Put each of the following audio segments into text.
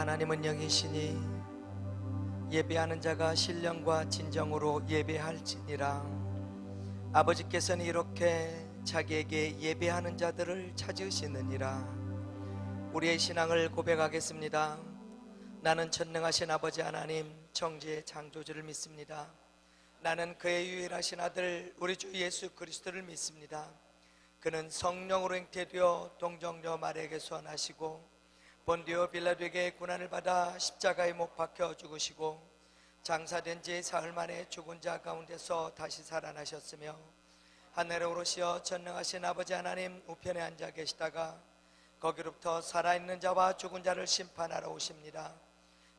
하나님은 영이시니 예배하는 자가 신령과 진정으로 예배할지니라. 아버지께서는 이렇게 자기에게 예배하는 자들을 찾으시느니라. 우리의 신앙을 고백하겠습니다. 나는 전능하신 아버지 하나님 천지의 창조주를 믿습니다. 나는 그의 유일하신 아들 우리 주 예수 그리스도를 믿습니다. 그는 성령으로 잉태되어 동정녀 마리아에게 소환하시고 본디오 빌라도에게 고난을 받아 십자가에 못 박혀 죽으시고 장사된 지 사흘 만에 죽은 자 가운데서 다시 살아나셨으며 하늘에 오르시어 전능하신 아버지 하나님 우편에 앉아 계시다가 거기로부터 살아있는 자와 죽은 자를 심판하러 오십니다.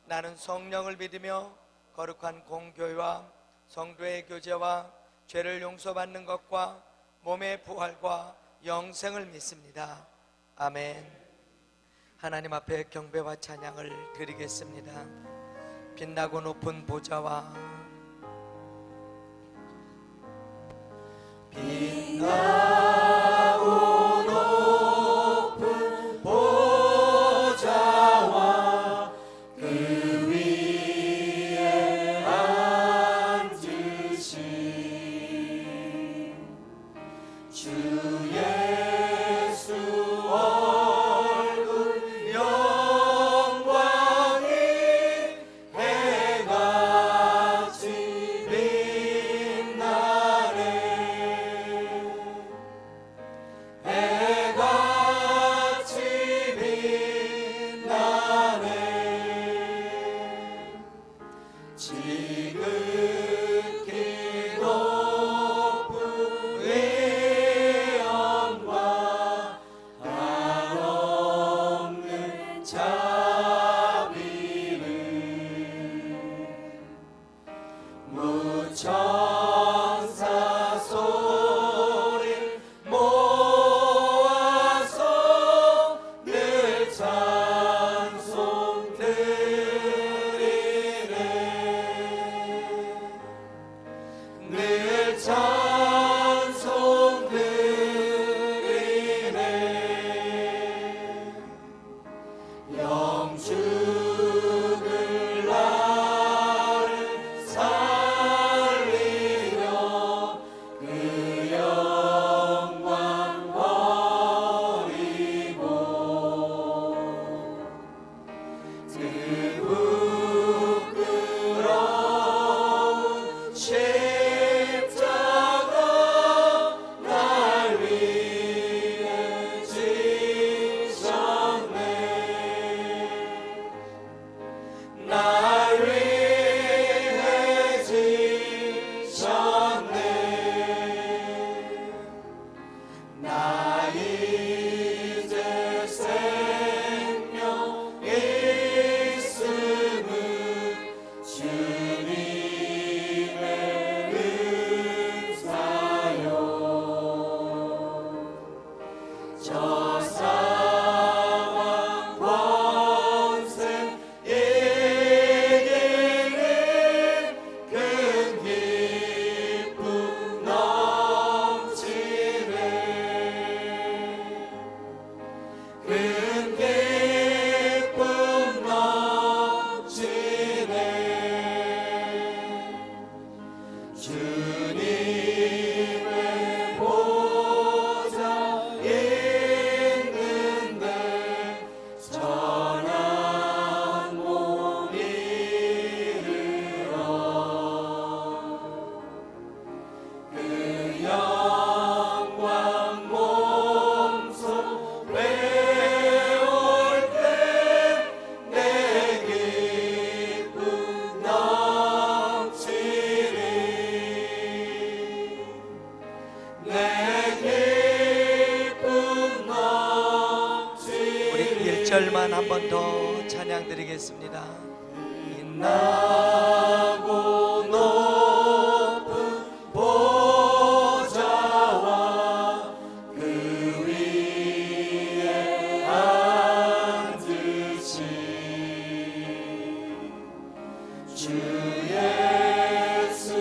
나는 성령을 믿으며 거룩한 공교회와 성도의 교제와 죄를 용서받는 것과 몸의 부활과 영생을 믿습니다. 아멘. 하나님 앞에 경배와 찬양을 드리겠습니다. 빛나고 높은 보좌와 빛나고 높은 보좌와 그 위에 앉으신 주 예수 얼굴 영광이 해같이 빛나네. 해같이 빛나네. 지극히 높은 위엄과 한없는 자비를 무천사 소리 모아서 늘 찬송 드리네. 늘 찬송 드리네. 영죽을 나를 살리려 그 영광 버리고 그 부끄러운 십자가 날 위해 지셨네. 날 위해 지셨네. 나 이제 생명 있음은 주님의 은사요. 저 사망 권세 이기는 큰 기쁨 넘치네. 큰 기쁨 넘치네. 주님의 보좌 있는데 전한 몸 이르러 그 영광 몸소 배울 때 내 기쁨 넘치리. 내 기쁨 넘치리. 우리 1절만 한 번 더 찬양 드리겠습니다. 빛나고 높은 보좌와 그 위에 앉으신 주 예수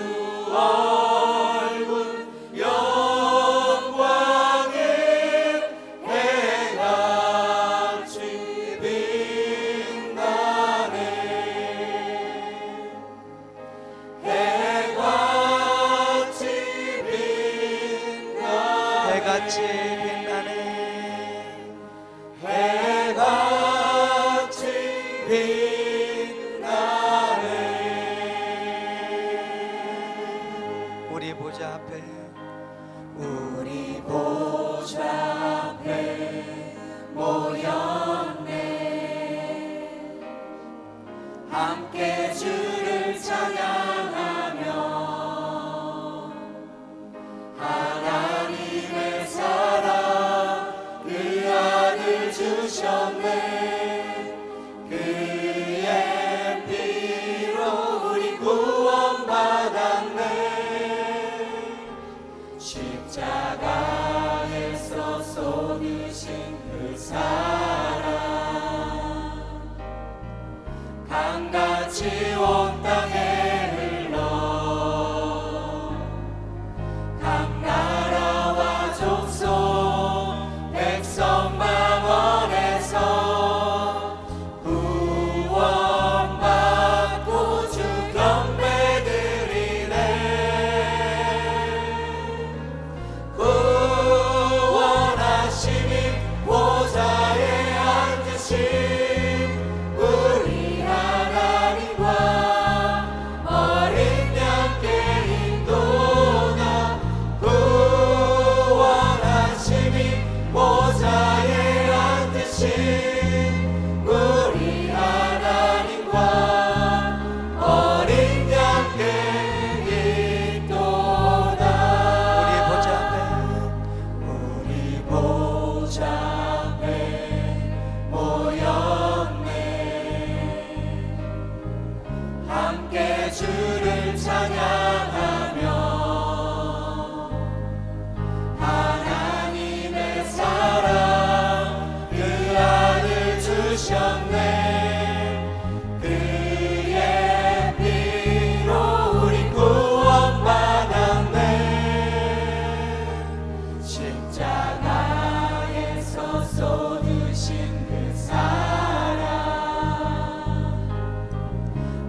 얼굴 영광이 해같이 빛나네. 해같이 빛나네. 해같이 빛나네. 우리 보좌 앞에 우리 보좌 앞에 모였네. 함께 주를 찬양하며 하나님의 사랑 그 아들 주셨네. 그의 피로 우리 구원받았네. 십자가에서 쏟으신 그 사랑 강같이 온 땅에 흘러 각 나라와 족속 백성 망원에서 구원받고 주 경배 드리네. 구원하심이 보좌에 앉으신 우리 하나님과 어린 양께 인도나. 구원하심이 보좌에 앉으신 우리 하나님과 어린 양께 인도나. 우리 보좌 앞에 모였네. 함께 주를 찬양하며 하나님의 사랑 그 아들 주셨네. 그의 피로 우리 구원받았네. 십자가에서 쏟으신 그 사랑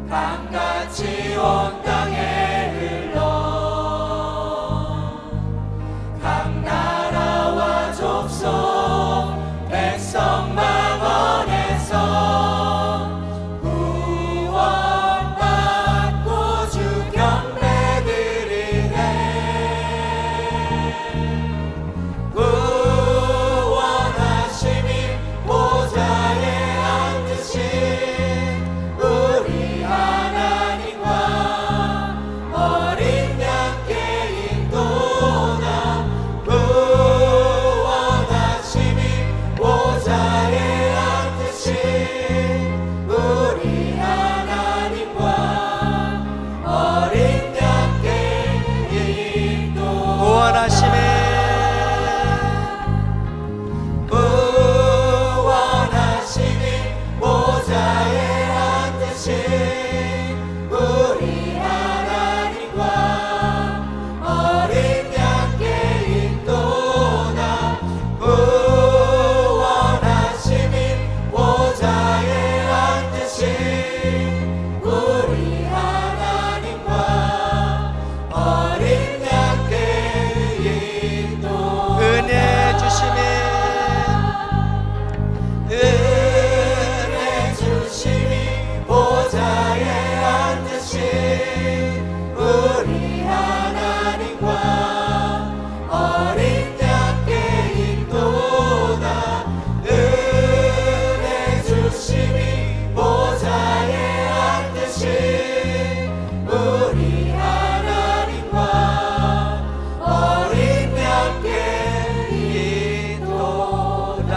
강같이 온 땅에 흘러 각 나라와 족속 백성 망원에서 구원받고 주 경배 드리네. 구원하심이 보좌에 앉으신 우리 하나님과 어린 양께 인도나. 구원하심이 보좌에 앉으신 우리 하나님과 어린 양께 인도나. 구원하심에 구원하심이 보좌에 앉으신 우리 하나님과 어린 양께 인도나. 구원하심이 보좌에 앉으신 우리 하나님과 어린 양께 인도나. 은혜 주심에 은혜 주심이 보좌에 앉으신 우리 하나님과 어린 양께 인도나. 은혜 주심이 보좌에 앉으신 우리 하나님과 어린 양께 인도나.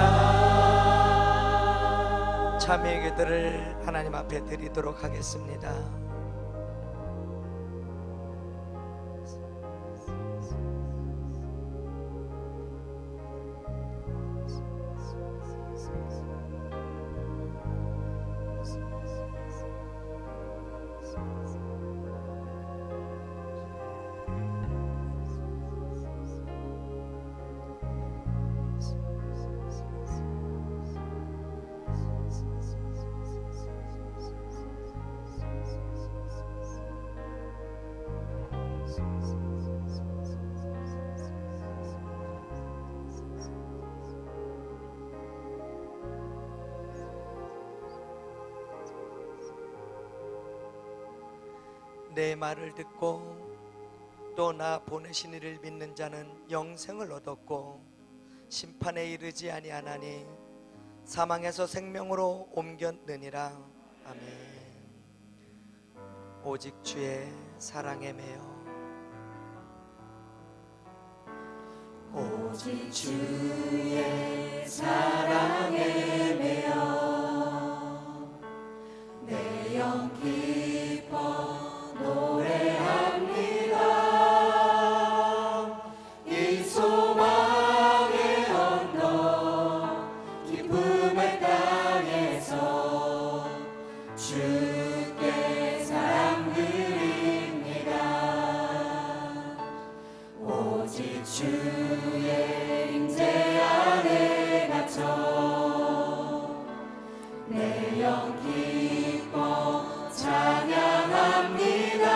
참여의 기도를 하나님 앞에 드리도록 하겠습니다. 내 말을 듣고 또 나 보내신 이를 믿는 자는 영생을 얻었고 심판에 이르지 아니하나니 사망에서 생명으로 옮겼느니라. 아멘. 오직 주의 사랑에 매여 오직 주의 사랑에 매여 내 영 기뻐 노래합니다. 이 소망의 언덕 기쁨의 땅에서 주께 사랑 드립니다. 오직 주의 임재 안에 갇혀 내 영 기뻐 찬양합니다.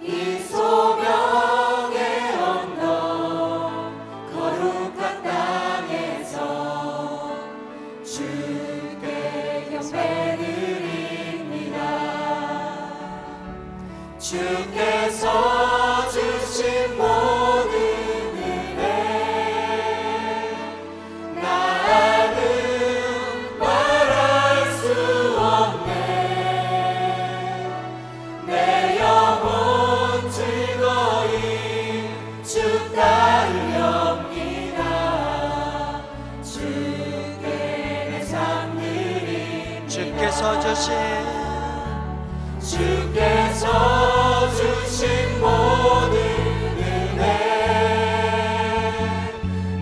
이 소명의 언덕 거룩한 땅에서 주께 경배드립니다. 주께서 주신 모든 은혜 나는 말할 수 없네. 내 영혼 즐거이 주 따르렵니다. 주께 내 삶 드립니다. 주께서 주신 모든 은혜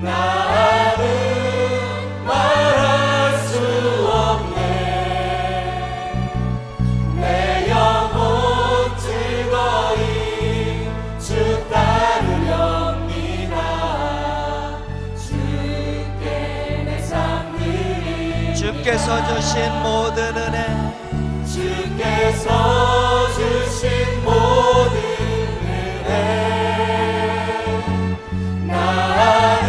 나는 말할 수 없네. 내 영혼 즐거이 주 따르렵니다. 주께 내 삶 드립니다. 주께서 주신 모든 은혜 주께서 주신 모든 은혜 나는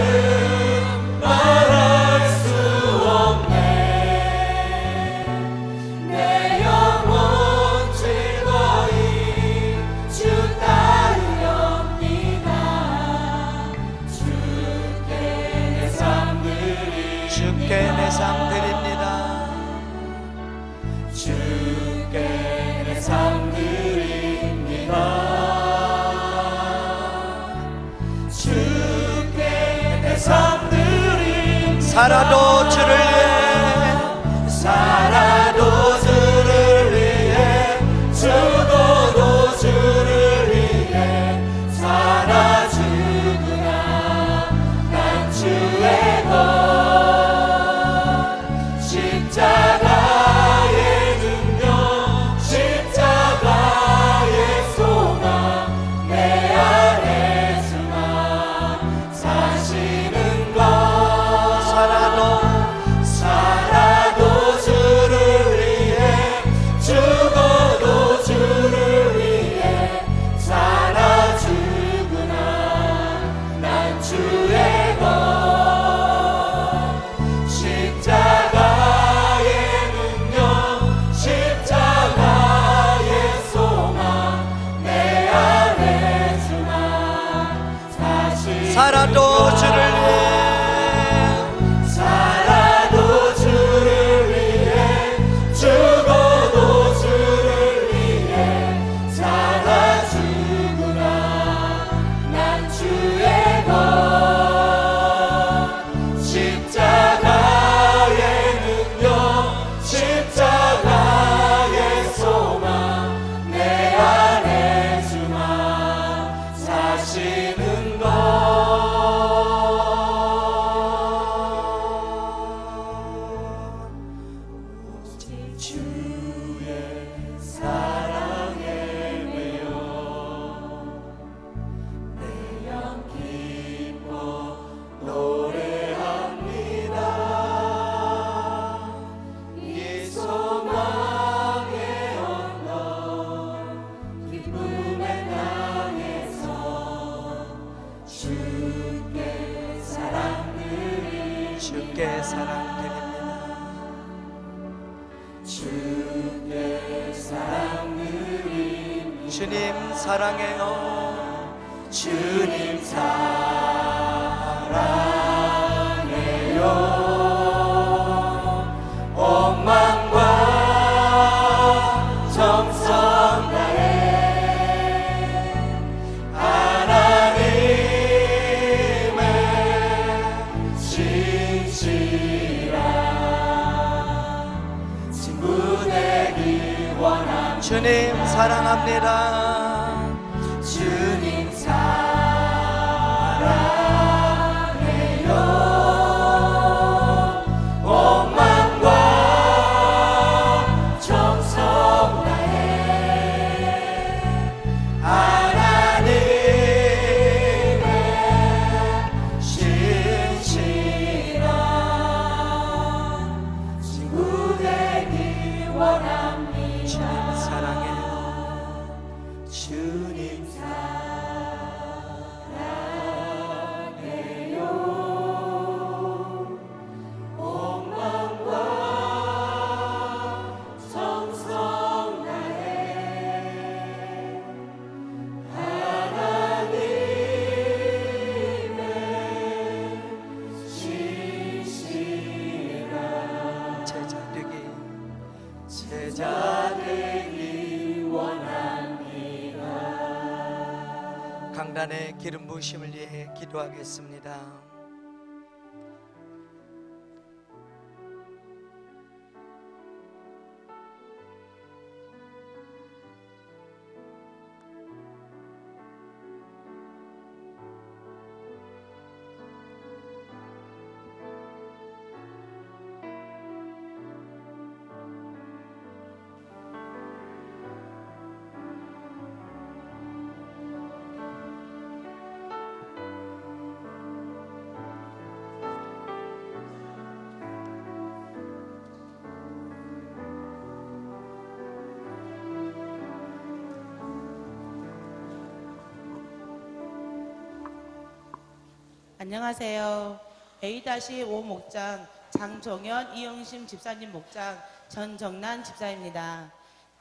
말할 수 없네. 내 영혼 즐거이 주 따르렵니다. 주께 내 삶 드립니다. 주께 내 삶 드립니다. 주께 내 삶 드립니다. 주께 내 삶 드립니다. 살아도 주를 위해 살아도 주를 위해 죽어도 주를 위해 살아 죽으나 난 주의 것 십자가의 능력 십자가의 소망 내 안에 주만 사시는 것 살아도 주를 위해 죽어도 주를 위해 살아 죽으나 난 주의 것 십자가의 능력 십자가의 소망 내 안에 주만 사시는 살아도 주를 위해 살아도 주를 위해 죽어도 주를 위해 살아 죽으나 난 주의 것 십자가의 능력 십자가의 소망 내 안에 주만 사시는 오직 주의 사랑에 매여 내 영 기뻐 노래합니다. 이 소망의 언덕 기쁨의 땅에서 주께 사랑 드립니다. 주께 사랑 드립니다. 주께 사랑 사랑해요. 주님 사랑해요. 온 마음과 정성 다해 하나님의 진실한 친구 되기 원합니다. 주님 사랑합니다. 주님 사랑해요. 온 마음과 정성 다해 하나님의 신실한 친구 되기 원합니다. 주님 사랑해요. 주님 사랑해요. 온 마음과 정성 다해 하나님의 신실한 제자 되기 원합니다. 강단의 기름 부으심을 위해 기도하겠습니다. 안녕하세요. A-5 목장 장종현 이영심 집사님 목장 전정란 집사입니다.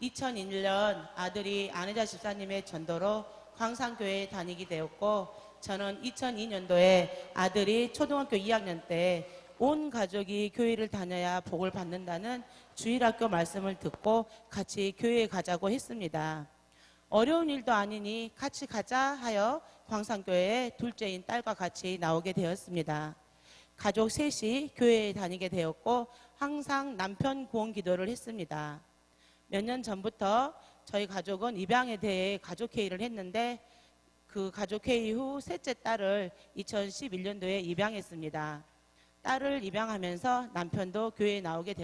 2001년 아들이 안혜자 집사님의 전도로 광산교회에 다니게 되었고, 저는 2002년도에 아들이 초등학교 2학년 때 온 가족이 교회를 다녀야 복을 받는다는 주일학교 말씀을 듣고 같이 교회에 가자고 했습니다. 어려운 일도 아니니 같이 가자 하여 광산교회에 둘째인 딸과 같이 나오게 되었습니다. 가족 셋이 교회에 다니게 되었고 항상 남편 구원 기도를 했습니다. 몇 년 전부터 저희 가족은 입양에 대해 가족회의를 했는데, 그 가족회의 후 셋째 딸을 2011년도에 입양했습니다. 딸을 입양하면서 남편도 교회에 나오게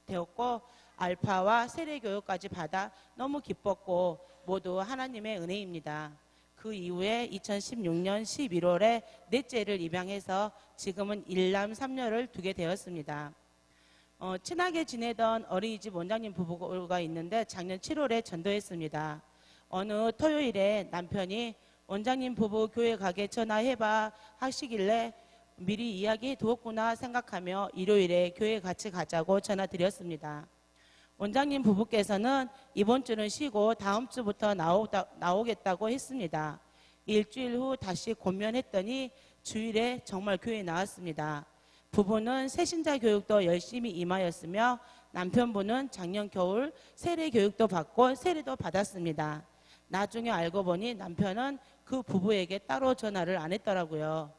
되었고 알파와 세례교육까지 받아 너무 기뻤고 모두 하나님의 은혜입니다. 그 이후에 2016년 11월에 넷째를 입양해서 지금은 일남 3녀를 두게 되었습니다. 친하게 지내던 어린이집 원장님 부부가 있는데 작년 7월에 전도했습니다. 어느 토요일에 남편이 원장님 부부 교회 가게 전화해봐 하시길래 미리 이야기해 두었구나 생각하며 일요일에 교회 같이 가자고 전화드렸습니다. 원장님 부부께서는 이번 주는 쉬고 다음 주부터 나오겠다고 했습니다. 일주일 후 다시 권면했더니 주일에 정말 교회에 나왔습니다. 부부는 새신자 교육도 열심히 임하였으며 남편분은 작년 겨울 세례 교육도 받고 세례도 받았습니다. 나중에 알고 보니 남편은 그 부부에게 따로 전화를 안 했더라고요.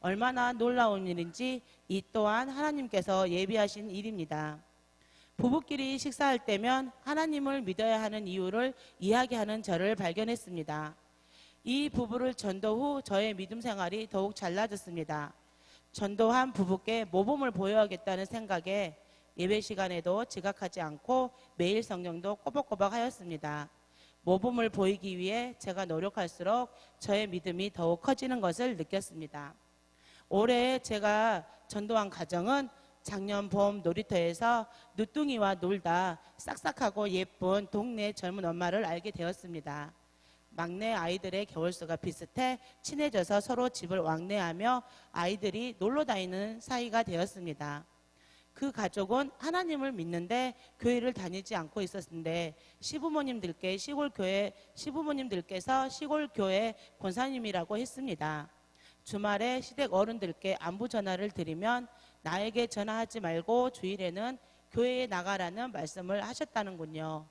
얼마나 놀라운 일인지 이 또한 하나님께서 예비하신 일입니다. 부부끼리 식사할 때면 하나님을 믿어야 하는 이유를 이야기하는 저를 발견했습니다. 이 부부를 전도 후 저의 믿음 생활이 더욱 달라졌습니다. 전도한 부부께 모범을 보여야겠다는 생각에 예배 시간에도 지각하지 않고 매일 성경도 꼬박꼬박 하였습니다. 모범을 보이기 위해 제가 노력할수록 저의 믿음이 더욱 커지는 것을 느꼈습니다. 올해 제가 전도한 가정은 작년 봄 놀이터에서 누뚱이와 놀다 싹싹하고 예쁜 동네 젊은 엄마를 알게 되었습니다. 막내 아이들의 겨울수가 비슷해 친해져서 서로 집을 왕래하며 아이들이 놀러 다니는 사이가 되었습니다. 그 가족은 하나님을 믿는데 교회를 다니지 않고 있었는데 시부모님들께서 시골 교회 권사님이라고 했습니다. 주말에 시댁 어른들께 안부 전화를 드리면 나에게 전화하지 말고 주일에는 교회에 나가라는 말씀을 하셨다는군요.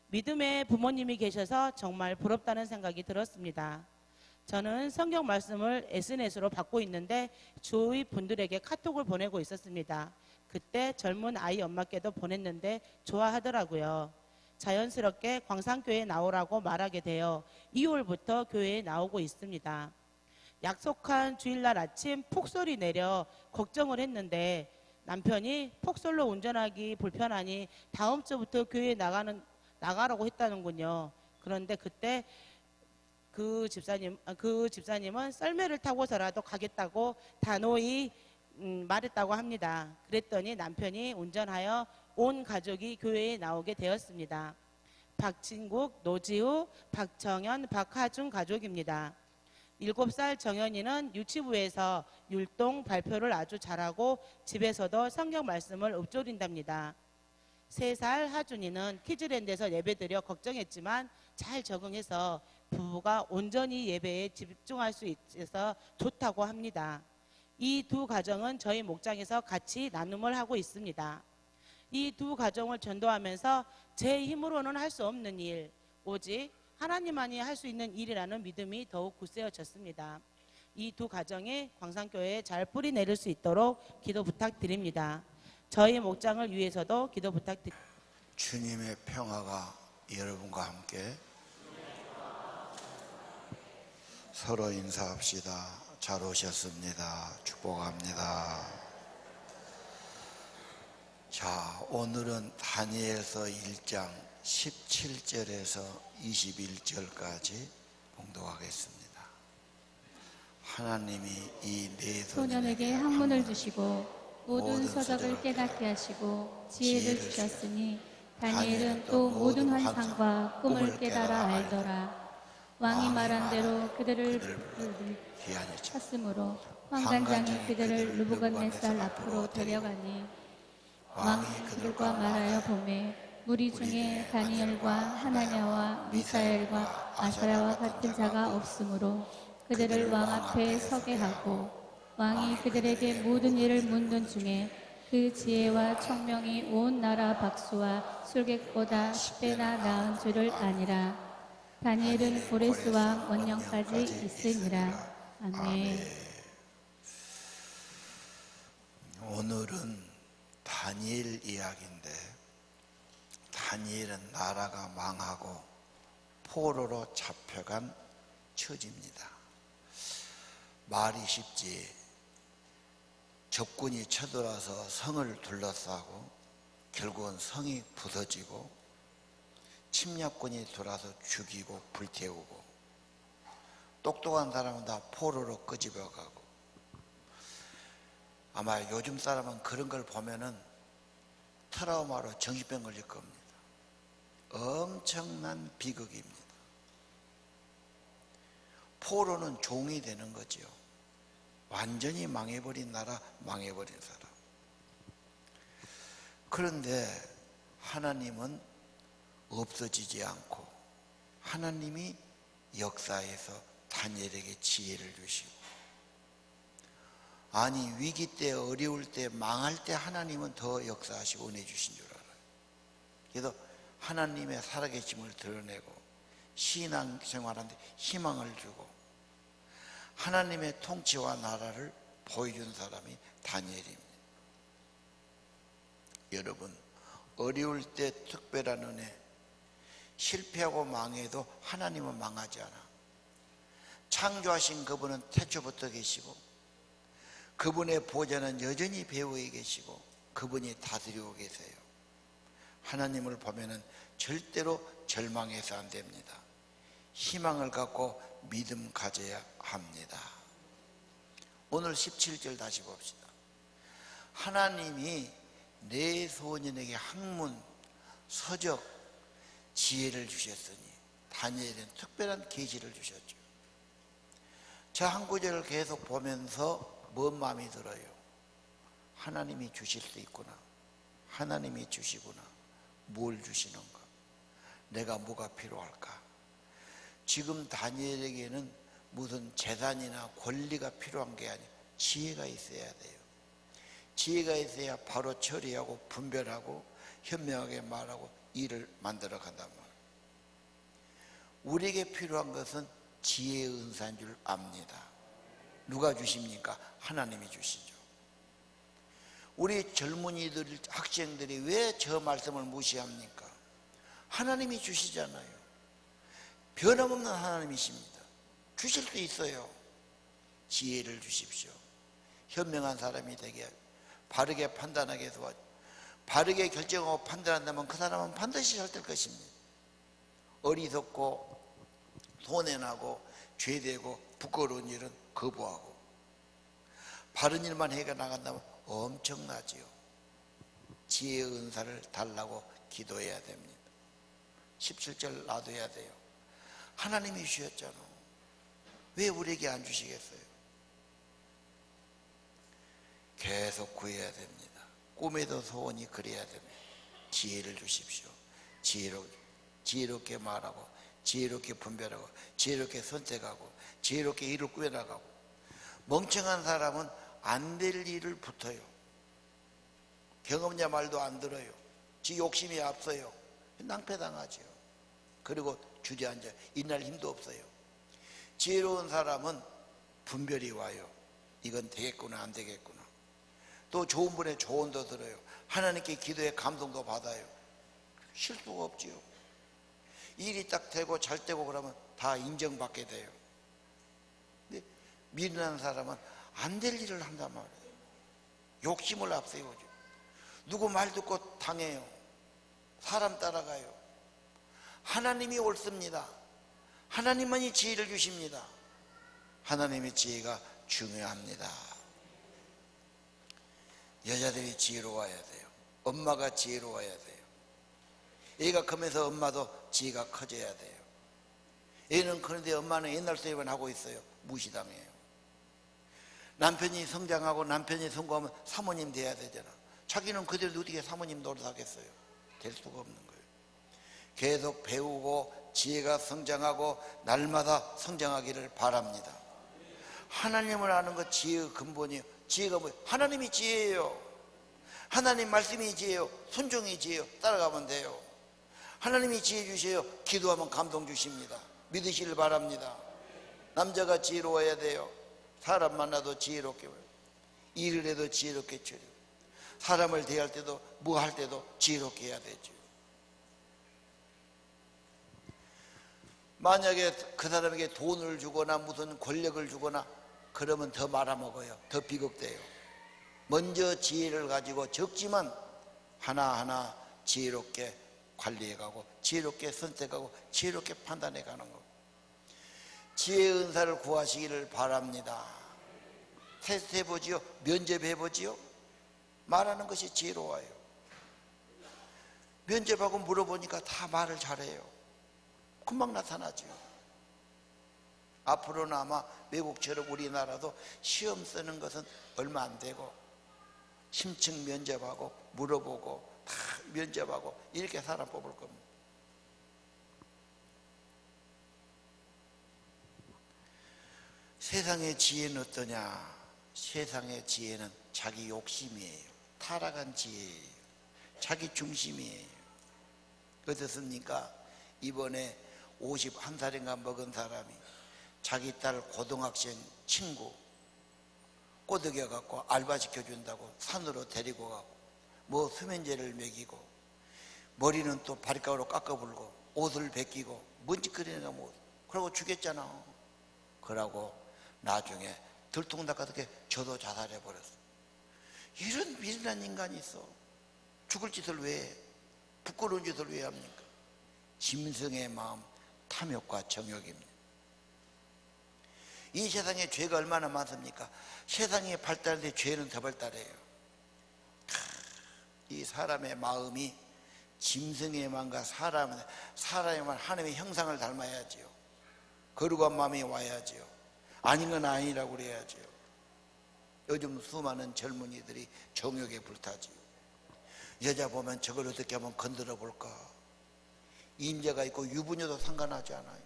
믿음의 부모님이 계셔서 정말 부럽다는 생각이 들었습니다. 저는 성경 말씀을 SNS로 받고 있는데 주위 분들에게 카톡을 보내고 있었습니다. 그때 젊은 아이 엄마께도 보냈는데 좋아하더라고요. 자연스럽게 광산교회에 나오라고 말하게 되어 2월부터 교회에 나오고 있습니다. 약속한 주일날 아침 폭설이 내려 걱정을 했는데 남편이 폭설로 운전하기 불편하니 다음 주부터 교회에 나가라고 했다는군요. 그런데 그때 그 집사님은 썰매를 타고서라도 가겠다고 단호히 말했다고 합니다. 그랬더니 남편이 운전하여 온 가족이 교회에 나오게 되었습니다. 박진국, 노지우, 박정현, 박하중 가족입니다. 7살 정현이는 유치부에서 율동 발표를 아주 잘하고 집에서도 성경 말씀을 읊조린답니다. 3살 하준이는 키즈랜드에서 예배드려 걱정했지만 잘 적응해서 부부가 온전히 예배에 집중할 수 있어서 좋다고 합니다. 이 두 가정은 저희 목장에서 같이 나눔을 하고 있습니다. 이 두 가정을 전도하면서 제 힘으로는 할 수 없는 일, 오직 하나님만이 할 수 있는 일이라는 믿음이 더욱 굳세어졌습니다. 이 두 가정이 광산교회에 잘 뿌리 내릴 수 있도록 기도 부탁드립니다. 저희 목장을 위해서도 기도 부탁드립니다. 주님의 평화가 여러분과 함께. 서로 인사합시다. 잘 오셨습니다. 축복합니다. 자, 오늘은 다니엘서 1장 17절에서 21절까지 봉독하겠습니다. 하나님이 이 네 소년에게 학문을 주시고 모든 서적을 깨닫게 하시고 지혜를 주셨으니 다니엘은 또 모든 환상과 꿈을 깨달아 알더라. 왕이 말한 대로 그들을 쳤으므로 황관장이 그들을 느부갓네살 앞으로 데려가니 왕이 그들과 말하여 보매 무리 중에 다니엘과 하나냐와 미사엘과 아사랴와 같은 자가 없으므로 그들을 왕 앞에 서게 하고 왕이 그들에게 모든 일을 묻는 중에 그 지혜와 청명이 온 나라 박수와 술객보다 10배나 나은 줄을 아니라. 다니엘은 고레스와 원령까지 있으니라. 아멘. 오늘은 다니엘 이야기인데, 다니엘은 나라가 망하고 포로로 잡혀간 처지입니다. 말이 쉽지. 적군이 쳐들어와서 성을 둘러싸고 결국은 성이 부서지고 침략군이 들어와서 죽이고 불태우고 똑똑한 사람은 다 포로로 끄집어가고. 아마 요즘 사람은 그런 걸 보면은 트라우마로 정신병 걸릴 겁니다. 엄청난 비극입니다. 포로는 종이 되는 거죠. 완전히 망해버린 나라, 망해버린 사람. 그런데 하나님은 없어지지 않고 하나님이 역사에서 다니엘에게 지혜를 주시고, 아니 위기 때, 어려울 때, 망할 때 하나님은 더 역사하시고 은혜 주신 줄 알아요. 그래서 하나님의 살아계심을 드러내고 신앙생활하는데 희망을 주고 하나님의 통치와 나라를 보여준 사람이 다니엘입니다. 여러분, 어려울 때 특별한 은혜, 실패하고 망해도 하나님은 망하지 않아. 창조하신 그분은 태초부터 계시고 그분의 보좌는 여전히 배후에 계시고 그분이 다스리고 계세요. 하나님을 보면은 절대로 절망해서 안 됩니다. 희망을 갖고 믿음 가져야 합니다. 오늘 17절 다시 봅시다. 하나님이 내 소년에게 학문, 서적, 지혜를 주셨으니 다니엘은 특별한 계시를 주셨죠. 저 한 구절을 계속 보면서 뭔 마음이 들어요? 하나님이 주실 수 있구나. 하나님이 주시구나. 뭘 주시는가? 내가 뭐가 필요할까? 지금 다니엘에게는 무슨 재산이나 권리가 필요한 게 아니에요. 지혜가 있어야 돼요. 지혜가 있어야 바로 처리하고 분별하고 현명하게 말하고 일을 만들어 간단 말이에요. 우리에게 필요한 것은 지혜의 은사인 줄 압니다. 누가 주십니까? 하나님이 주시죠. 우리 젊은이들, 학생들이 왜 저 말씀을 무시합니까? 하나님이 주시잖아요. 변함없는 하나님이십니다. 주실 수 있어요. 지혜를 주십시오. 현명한 사람이 되게 바르게 판단하게 도와줘. 바르게 결정하고 판단한다면 그 사람은 반드시 잘 될 것입니다. 어리석고 손해나고 죄되고 부끄러운 일은 거부하고 바른 일만 해가 나간다면 엄청나지요. 지혜의 은사를 달라고 기도해야 됩니다. 17절 놔둬야 돼요. 하나님이 주셨잖아. 왜 우리에게 안 주시겠어요? 계속 구해야 됩니다. 꿈에도 소원이 그래야 됩니다. 지혜를 주십시오. 지혜롭게 말하고 지혜롭게 분별하고 지혜롭게 선택하고 지혜롭게 일을 꾸며나가고. 멍청한 사람은 안 될 일을 붙어요. 경험자 말도 안 들어요. 지 욕심이 앞서요. 낭패당하죠. 그리고 주저앉아 일날 힘도 없어요. 지혜로운 사람은 분별이 와요. 이건 되겠구나 안 되겠구나. 또 좋은 분의 조언도 들어요. 하나님께 기도에 감동도 받아요. 실수가 없지요. 일이 딱 되고 잘 되고 그러면 다 인정받게 돼요. 근데 미련한 사람은 안 될 일을 한단 말이에요. 욕심을 앞세우죠. 누구 말 듣고 당해요. 사람 따라가요. 하나님이 옳습니다. 하나님만이 지혜를 주십니다. 하나님의 지혜가 중요합니다. 여자들이 지혜로워야 돼요. 엄마가 지혜로워야 돼요. 애가 크면서 엄마도 지혜가 커져야 돼요. 애는 크는데 엄마는 옛날 소리만 하고 있어요. 무시당해요. 남편이 성장하고 남편이 성공하면 사모님 돼야 되잖아. 자기는 그대로 어떻게 사모님 노릇하겠어요? 될 수가 없는 거예요. 계속 배우고 지혜가 성장하고 날마다 성장하기를 바랍니다. 하나님을 아는 것 지혜의 근본이에요. 지혜가 뭐예요? 하나님이 지혜예요. 하나님 말씀이 지혜예요. 순종이 지혜예요. 따라가면 돼요. 하나님이 지혜 주세요. 기도하면 감동 주십니다. 믿으시길 바랍니다. 남자가 지혜로워야 돼요. 사람 만나도 지혜롭게 일을 해도 지혜롭게 처리. 사람을 대할 때도 뭐 할 때도 지혜롭게 해야 되죠. 만약에 그 사람에게 돈을 주거나 무슨 권력을 주거나 그러면 더 말아먹어요. 더 비극돼요. 먼저 지혜를 가지고 적지만 하나하나 지혜롭게 관리해가고 지혜롭게 선택하고 지혜롭게 판단해가는 것. 지혜의 은사를 구하시기를 바랍니다. 테스트해보지요. 면접해보지요. 말하는 것이 지혜로워요. 면접하고 물어보니까 다 말을 잘해요. 금방 나타나죠. 앞으로는 아마 외국처럼 우리나라도 시험 쓰는 것은 얼마 안 되고 심층 면접하고 물어보고 다 면접하고 이렇게 사람 뽑을 겁니다. 세상의 지혜는 어떠냐? 세상의 지혜는 자기 욕심이에요. 타락한 지혜예요. 자기 중심이에요. 어떻습니까? 이번에 51살인가 먹은 사람이 자기 딸 고등학생 친구 꼬드겨 갖고 알바 시켜준다고 산으로 데리고 가고 뭐 수면제를 먹이고 머리는 또 바리가루로 깎아불고 옷을 벗기고 먼지거리나 뭐 그러고 죽였잖아. 그러고 나중에 들통닭같게 저도 자살해버렸어. 이런 미련한 인간이 있어. 죽을 짓을 왜 해? 부끄러운 짓을 왜 합니까? 짐승의 마음, 탐욕과 정욕입니다. 이 세상에 죄가 얼마나 많습니까? 세상이 발달하는데 죄는 더 발달해요. 이 사람의 마음이 짐승의 마음과 사람의 마음, 하나님의 형상을 닮아야지요. 거룩한 마음이 와야지요. 아닌 건 아니라고 그래야지요. 요즘 수많은 젊은이들이 정욕에 불타지요. 여자 보면 저걸 어떻게 하면 건드려 볼까? 임자가 있고 유부녀도 상관하지 않아요.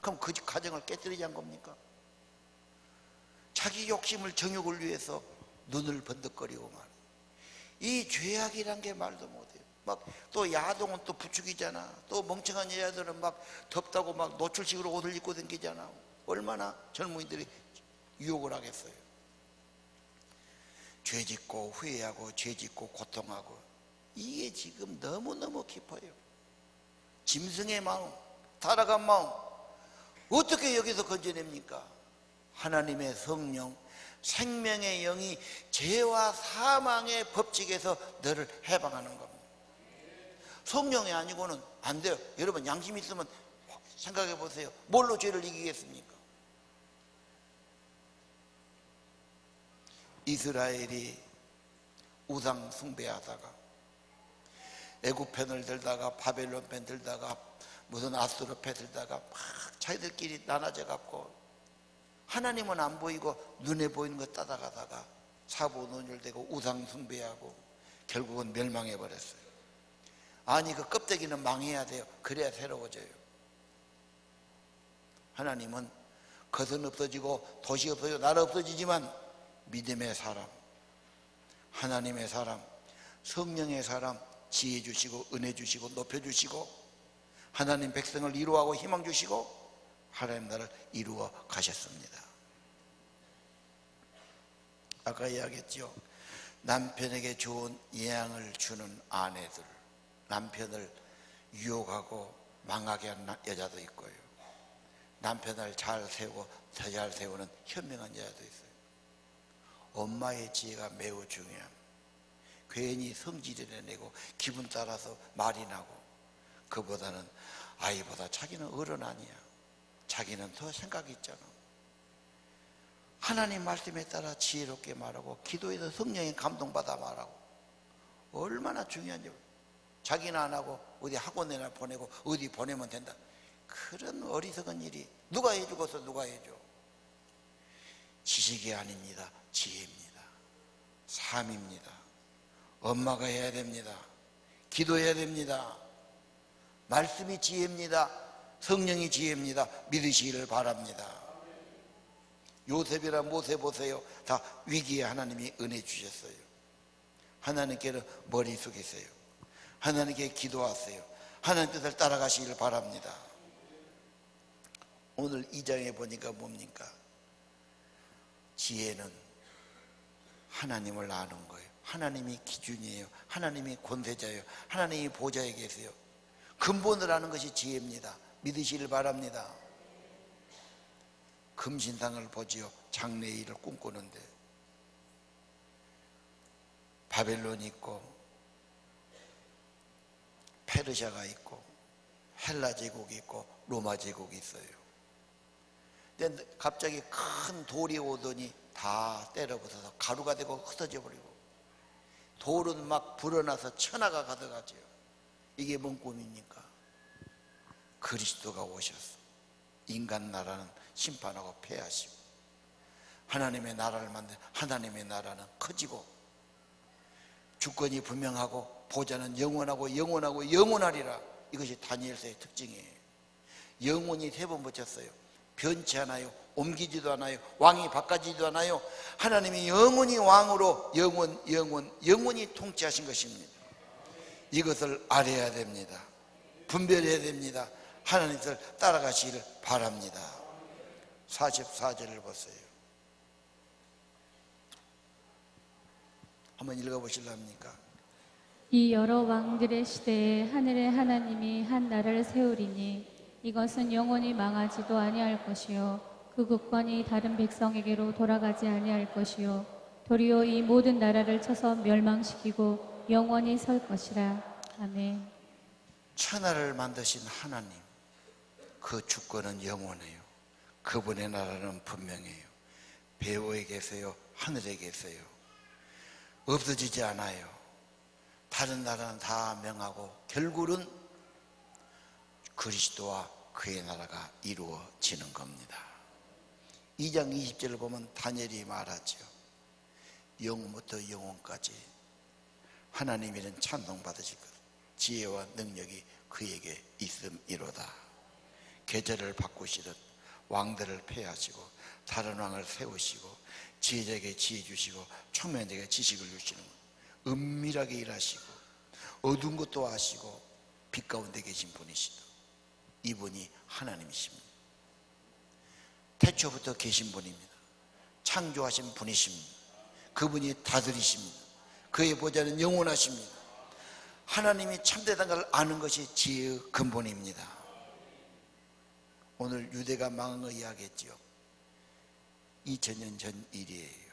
그럼 그 가정을 깨뜨리지 않은 겁니까? 자기 욕심을 정욕을 위해서 눈을 번득거리고 말. 이 죄악이란 게 말도 못해요. 막 또 야동은 또 부추기잖아. 또 멍청한 여자들은 막 덥다고 막 노출식으로 옷을 입고 다니잖아. 얼마나 젊은이들이 유혹을 하겠어요. 죄짓고 후회하고 죄짓고 고통하고, 이게 지금 너무너무 깊어요. 짐승의 마음, 타락한 마음, 어떻게 여기서 건져냅니까? 하나님의 성령, 생명의 영이 죄와 사망의 법칙에서 너를 해방하는 겁니다. 성령이 아니고는 안 돼요. 여러분 양심 있으면 생각해 보세요. 뭘로 죄를 이기겠습니까? 이스라엘이 우상 숭배하다가 애굽 편을 들다가 바벨론 편 들다가 무슨 아수르 편 들다가 막 자기들끼리 나눠져 갖고 하나님은 안 보이고 눈에 보이는 거 따라가다가 사고논율되고 우상 숭배하고 결국은 멸망해 버렸어요. 아니 그 껍데기는 망해야 돼요. 그래야 새로워져요. 하나님은 겉은 없어지고 도시 없어지고 나라 없어지지만 믿음의 사람, 하나님의 사람, 성령의 사람 지혜 주시고 은혜 주시고 높여 주시고 하나님 백성을 이루어가고 희망 주시고 하나님 나라를 이루어 가셨습니다. 아까 이야기했죠. 남편에게 좋은 예양을 주는 아내들, 남편을 유혹하고 망하게 하는 여자도 있고요. 남편을 잘 세우고 더 잘 세우는 현명한 여자도 있어요. 엄마의 지혜가 매우 중요합니다. 괜히 성질을 내고 기분 따라서 말이 나고, 그보다는 아이보다 자기는 어른 아니야. 자기는 더 생각이 있잖아. 하나님 말씀에 따라 지혜롭게 말하고 기도에서 성령의 감동받아 말하고, 얼마나 중요한지. 자기는 안 하고 어디 학원에나 보내고 어디 보내면 된다. 그런 어리석은 일이 누가 해주고서 누가 해줘. 지식이 아닙니다. 지혜입니다. 삶입니다. 엄마가 해야 됩니다. 기도해야 됩니다. 말씀이 지혜입니다. 성령이 지혜입니다. 믿으시기를 바랍니다. 요셉이나 모세 보세요. 다 위기에 하나님이 은혜 주셨어요. 하나님께는 머리 숙이세요. 하나님께 기도하세요. 하나님 뜻을 따라가시기를 바랍니다. 오늘 2장에 보니까 뭡니까? 지혜는 하나님을 아는 거예요. 하나님이 기준이에요. 하나님이 권세자예요. 하나님이 보좌에 계세요. 근본을 아는 것이 지혜입니다. 믿으시길 바랍니다. 금신상을 보지요. 장래일을 꿈꾸는데 바벨론이 있고 페르시아가 있고 헬라 제국이 있고 로마 제국이 있어요. 근데 갑자기 큰 돌이 오더니 다 때려부숴서 가루가 되고 흩어져 버리고, 돌은 막 불어나서 천하가 가득하죠. 이게 뭔 꿈입니까? 그리스도가 오셔서 인간 나라는 심판하고 폐하시고 하나님의 나라를 만든 하나님의 나라는 커지고 주권이 분명하고 보좌는 영원하고 영원하고 영원하리라. 이것이 다니엘서의 특징이에요. 영원히 3번 붙였어요. 변치 않아요. 옮기지도 않아요. 왕이 바꿔지지도 않아요. 하나님이 영원히 왕으로 영원히 통치하신 것입니다. 이것을 알아야 됩니다. 분별해야 됩니다. 하나님을 따라가시기를 바랍니다. 44절을 보세요. 한번 읽어보실랍니까? 이 여러 왕들의 시대에 하늘의 하나님이 한 나라를 세우리니 이것은 영원히 망하지도 아니할 것이요 그 국권이 다른 백성에게로 돌아가지 아니할 것이요 도리어 이 모든 나라를 쳐서 멸망시키고 영원히 설 것이라. 아멘. 천하를 만드신 하나님, 그 주권은 영원해요. 그분의 나라는 분명해요. 배후에 계세요. 하늘에 계세요. 없어지지 않아요. 다른 나라는 다 명하고 결국은 그리스도와 그의 나라가 이루어지는 겁니다. 2장 20절을 보면 다니엘이 말하죠. 영원부터 영원까지 하나님이는 찬송받으실 것. 지혜와 능력이 그에게 있음이로다. 계절을 바꾸시듯 왕들을 폐하시고 다른 왕을 세우시고 지혜자에게 지혜 주시고 총명자에게 지식을 주시는 것. 은밀하게 일하시고 어두운 것도 아시고 빛 가운데 계신 분이시다. 이분이 하나님이십니다. 태초부터 계신 분입니다. 창조하신 분이십니다. 그분이 다스리십니다. 그의 보좌는 영원하십니다. 하나님이 참되다는 걸 아는 것이 지혜의 근본입니다. 오늘 유대가 망한 거 이야기했죠. 2000년 전 일이에요.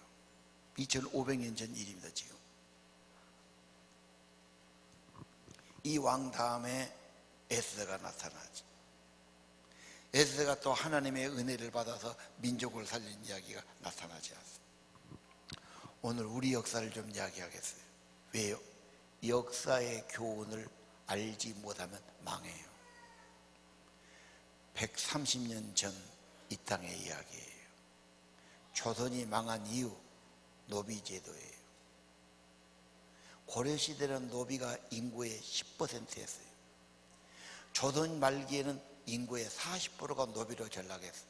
2500년 전 일입니다. 지금 이 왕 다음에 에스더가 나타나죠. 에스더가 또 하나님의 은혜를 받아서 민족을 살린 이야기가 나타나지 않습니다. 오늘 우리 역사를 좀 이야기하겠어요. 왜요? 역사의 교훈을 알지 못하면 망해요. 130년 전 이 땅의 이야기예요. 조선이 망한 이유, 노비제도예요. 고려시대는 노비가 인구의 10%였어요. 조선 말기에는 인구의 40%가 노비로 전락했어요.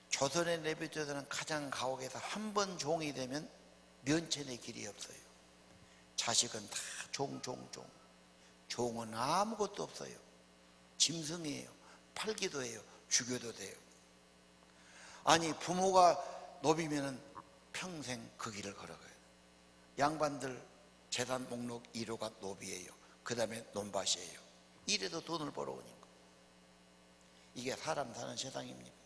조선의 노비제도는 가장 가혹해서 한 번 종이 되면 면천의 길이 없어요. 자식은 다 종. 종은 아무것도 없어요. 짐승이에요. 팔기도 해요. 죽여도 돼요. 아니 부모가 노비면은 평생 그 길을 걸어가요. 양반들 재산 목록 1호가 노비예요. 그 다음에 논밭이에요. 이래도 돈을 벌어오니까. 이게 사람 사는 세상입니다.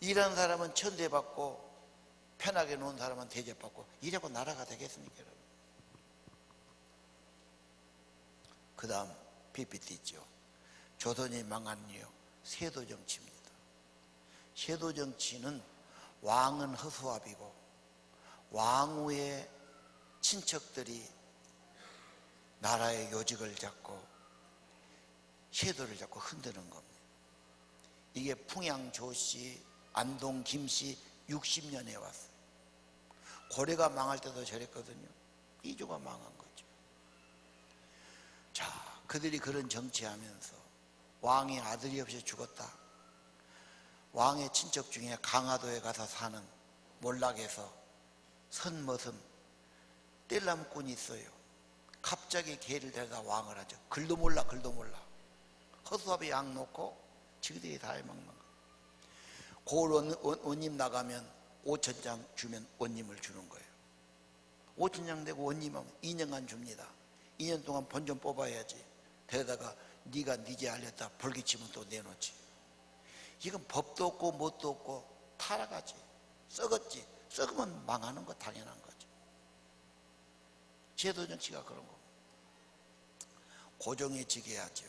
일하는 사람은 천대받고 편하게 노는 사람은 대접받고 이래고 나라가 되겠습니까, 여러분? 그 다음 PPT 있죠. 조선이 망한 이유, 세도 정치입니다. 세도 정치는 왕은 허수아비고 왕후의 친척들이 나라의 요직을 잡고 세도를 잡고 흔드는 겁니다. 이게 풍양 조씨, 안동 김씨 60년에 왔어요. 고려가 망할 때도 저랬거든요. 이조가 망한 거죠. 자, 그들이 그런 정치하면서 왕이 아들이 없이 죽었다. 왕의 친척 중에 강화도에 가서 사는 몰락에서 선머슴 뗄나무꾼이 있어요. 갑자기 개를 데려다 왕을 하죠. 글도 몰라. 허수아비 양 놓고 지그들이 다 해먹는 거예요. 고을 원님 나가면 5천장 주면 원님을 주는 거예요. 5천장 되고 원님하면 2년간 줍니다. 2년 동안 본전 뽑아야지. 데려다가 네가 니제 알렸다 벌기치면 또 내놓지. 이건 법도 없고 뭣도 없고 타락하지. 썩었지. 썩으면 망하는 거 당연한 거죠. 제도 정치가 그런 거. 고종이 즉위하죠.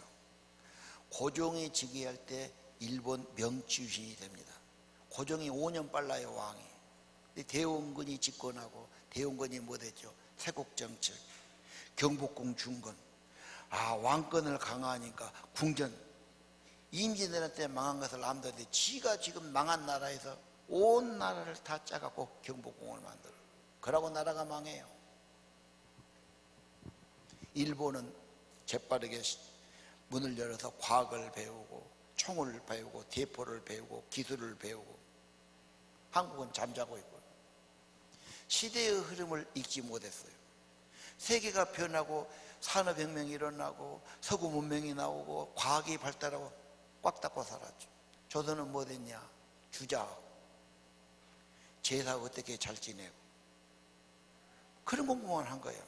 고종이 즉위할 때 일본 명치유신이 됩니다. 고종이 5년 빨라요, 왕이. 대원군이 집권하고 대원군이 못했죠. 세국정책, 경복궁 중건. 왕권을 강화하니까 궁전. 임진왜란 망한 것을 암다는데 지가 지금 망한 나라에서 온 나라를 다 짜갖고 경복궁을 만들어요. 그러고 나라가 망해요. 일본은 재빠르게 문을 열어서 과학을 배우고 총을 배우고 대포를 배우고 기술을 배우고 한국은 잠자고 있고요. 시대의 흐름을 읽지 못했어요. 세계가 변하고 산업혁명이 일어나고 서구 문명이 나오고 과학이 발달하고 꽉 닫고 살았죠. 조선은 뭐 됐냐? 주자, 제사 어떻게 잘 지내고 그런 공부만 한 거예요.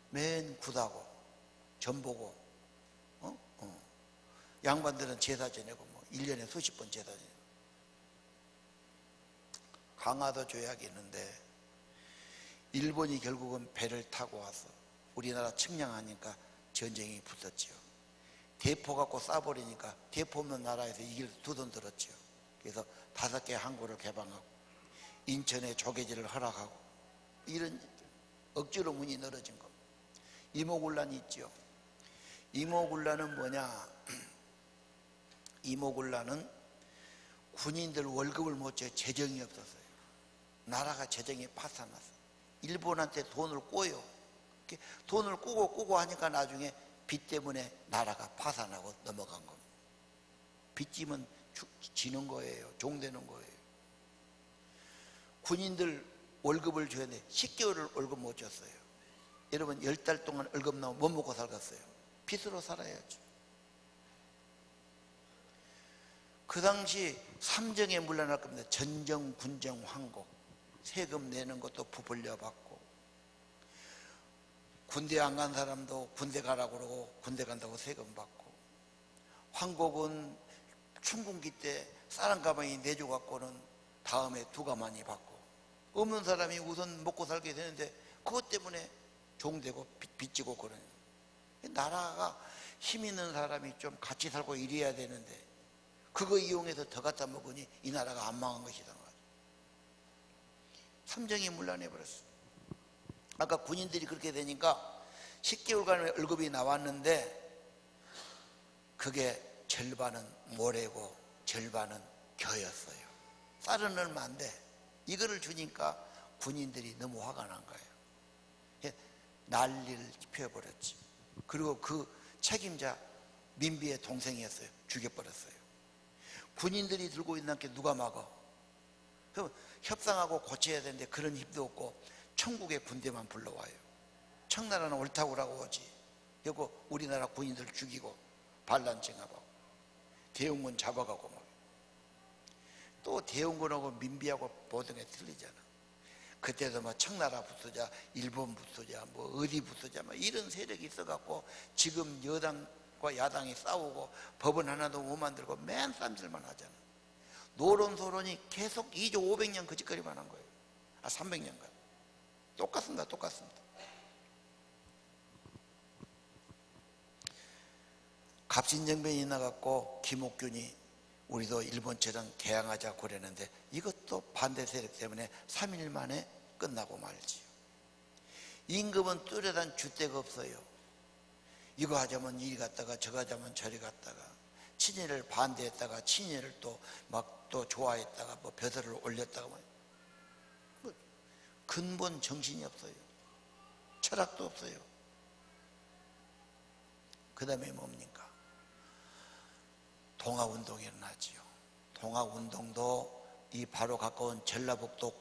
맨 굿하고 전보고 양반들은 제사 지내고 1년에 수십 번 제사 지내고. 강화도 조약이 있는데 일본이 결국은 배를 타고 와서 우리나라 측량하니까 전쟁이 붙었지요. 대포 갖고 쏴버리니까 대포 없는 나라에서 이길 두 돈 들었지요. 그래서 5개 항구를 개방하고 인천에 조개질을 허락하고 이런 억지로 문이 늘어진 겁니다. 이모군란이 있죠. 이모군란은 뭐냐? 이모군란은 군인들 월급을 못 줘요. 재정이 없었어요. 나라가 재정이 파산났어요. 일본한테 돈을 꿔요. 돈을 꾸고 하니까 나중에 빚 때문에 나라가 파산하고 넘어간 겁니다. 빚지면 지는 거예요. 종되는 거예요. 군인들 월급을 줘야 돼. 10개월을 월급 못 줬어요. 여러분 10달 동안 월급 나오면 못 먹고 살겠어요? 빚으로 살아야죠. 그 당시 삼정에 물러날 겁니다. 전정, 군정, 황곡. 세금 내는 것도 부풀려 받고, 군대 안 간 사람도 군대 가라고 그러고 군대 간다고 세금 받고, 황곡은 춘궁기 때 쌀 한 가마니 내줘 갖고는 다음에 2가마니 받고, 없는 사람이 우선 먹고 살게 되는데 그것 때문에 종되고 빚지고 그러는. 나라가 힘 있는 사람이 좀 같이 살고 이래야 되는데 그거 이용해서 더 갖다 먹으니 이 나라가 안 망한 것이다. 삼정이 문란해 버렸어. 아까 군인들이 그렇게 되니까 10개월간의 월급이 나왔는데 그게 절반은 모래고 절반은 겨였어요. 쌀은 얼마 안 돼. 이거를 주니까 군인들이 너무 화가 난 거예요. 난리를 피워버렸지. 그리고 그 책임자 민비의 동생이었어요. 죽여버렸어요. 군인들이 들고 있는 게 누가 막어? 그럼 협상하고 고쳐야 되는데 그런 힘도 없고 천국의 군대만 불러와요. 청나라는 옳다고 라고 오지. 그리고 우리나라 군인들 죽이고 반란징하고 대웅군 잡아가고 막. 또 대웅군하고 민비하고 모든 게 틀리잖아. 그때도 뭐 청나라 붙으자, 일본 붙으자, 뭐 어디 붙으자, 뭐 이런 세력이 있어갖고 지금 여당과 야당이 싸우고 법은 하나도 못 만들고 맨 쌈질만 하잖아. 노론소론이 계속 2조 500년 그 짓거리만 한 거예요. 300년간. 똑같습니다. 갑신정변이 나갖고 김옥균이 우리도 일본처럼 개항하자고 그랬는데 이것도 반대 세력 때문에 3일 만에 끝나고 말지요. 임금은 뚜렷한 주대가 없어요. 이거 하자면 이리 갔다가 저거 하자면 저리 갔다가 친일을 반대했다가 친일을 또 좋아했다가 뭐 벼슬을 올렸다가 뭐 근본 정신이 없어요. 철학도 없어요. 그 다음에 뭡니까? 동아운동이 일어나지요. 동아운동도 이 바로 가까운 전라북도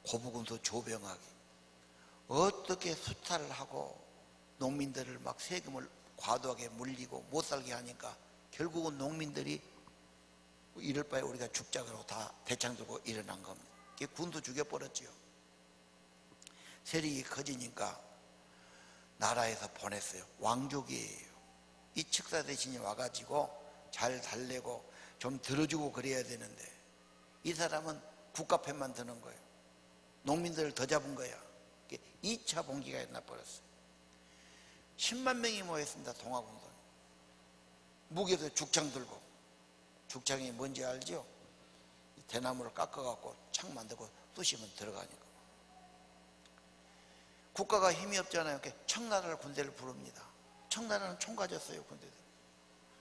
고부군수 조병학이 어떻게 수탈을 하고 농민들을 막 세금을 과도하게 물리고 못 살게 하니까 결국은 농민들이 이럴 바에 우리가 죽자 그러고 다 대창 들고 일어난 겁니다. 군도 죽여버렸지요. 세력이 커지니까 나라에서 보냈어요. 왕족이에요. 이 칙사 대신이 와가지고 잘 달래고 좀 들어주고 그래야 되는데 이 사람은 국가편만 드는 거예요. 농민들을 더 잡은 거야. 2차 봉기가 일어나버렸어요. 10만 명이 모였습니다. 동아군동. 무게도 죽창 들고. 죽창이 뭔지 알죠? 대나무를 깎아갖고 창 만들고 쑤시면 들어가니까. 국가가 힘이 없잖아요. 청나라 군대를 부릅니다. 청나라는 총 가졌어요. 군대들.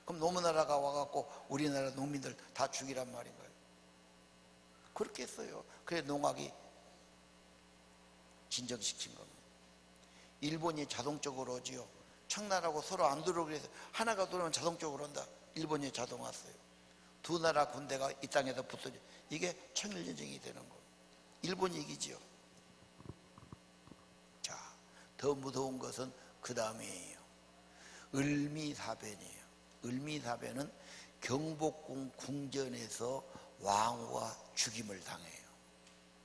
그럼 노무나라가 와갖고 우리나라 농민들 다 죽이란 말인 거예요. 그렇게 했어요. 그래 농악이 진정시킨 겁니다. 일본이 자동적으로 오지요. 청나라하고 서로 안 들어오고 그래서 하나가 들어오면 자동적으로 온다. 일본이 자동 왔어요. 두 나라 군대가 이 땅에다 붙어져. 이게 청일전쟁이 되는 거예요. 일본이 이기지요. 자, 더 무서운 것은 그 다음이에요. 을미사변이에요. 을미사변은 경복궁 궁전에서 왕후가 죽임을 당해요.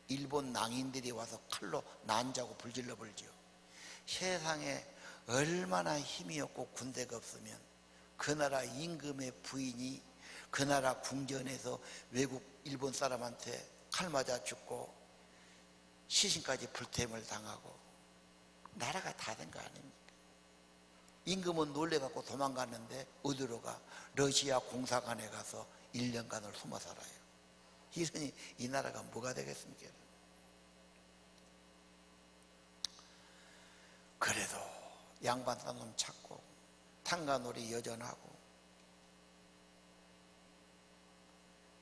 일본 낭인들이 와서 칼로 난자고 불질러 버리죠. 세상에 얼마나 힘이 없고 군대가 없으면 그 나라 임금의 부인이 그 나라 궁전에서 외국 일본 사람한테 칼 맞아 죽고 시신까지 불태움을 당하고 나라가 다 된 거 아닙니까? 임금은 놀래갖고 도망갔는데 어디로 가? 러시아 공사관에 가서 1년간을 숨어 살아요. 이러니 이 나라가 뭐가 되겠습니까? 그래도 양반 딴놈 찾고 탕가놀이 여전하고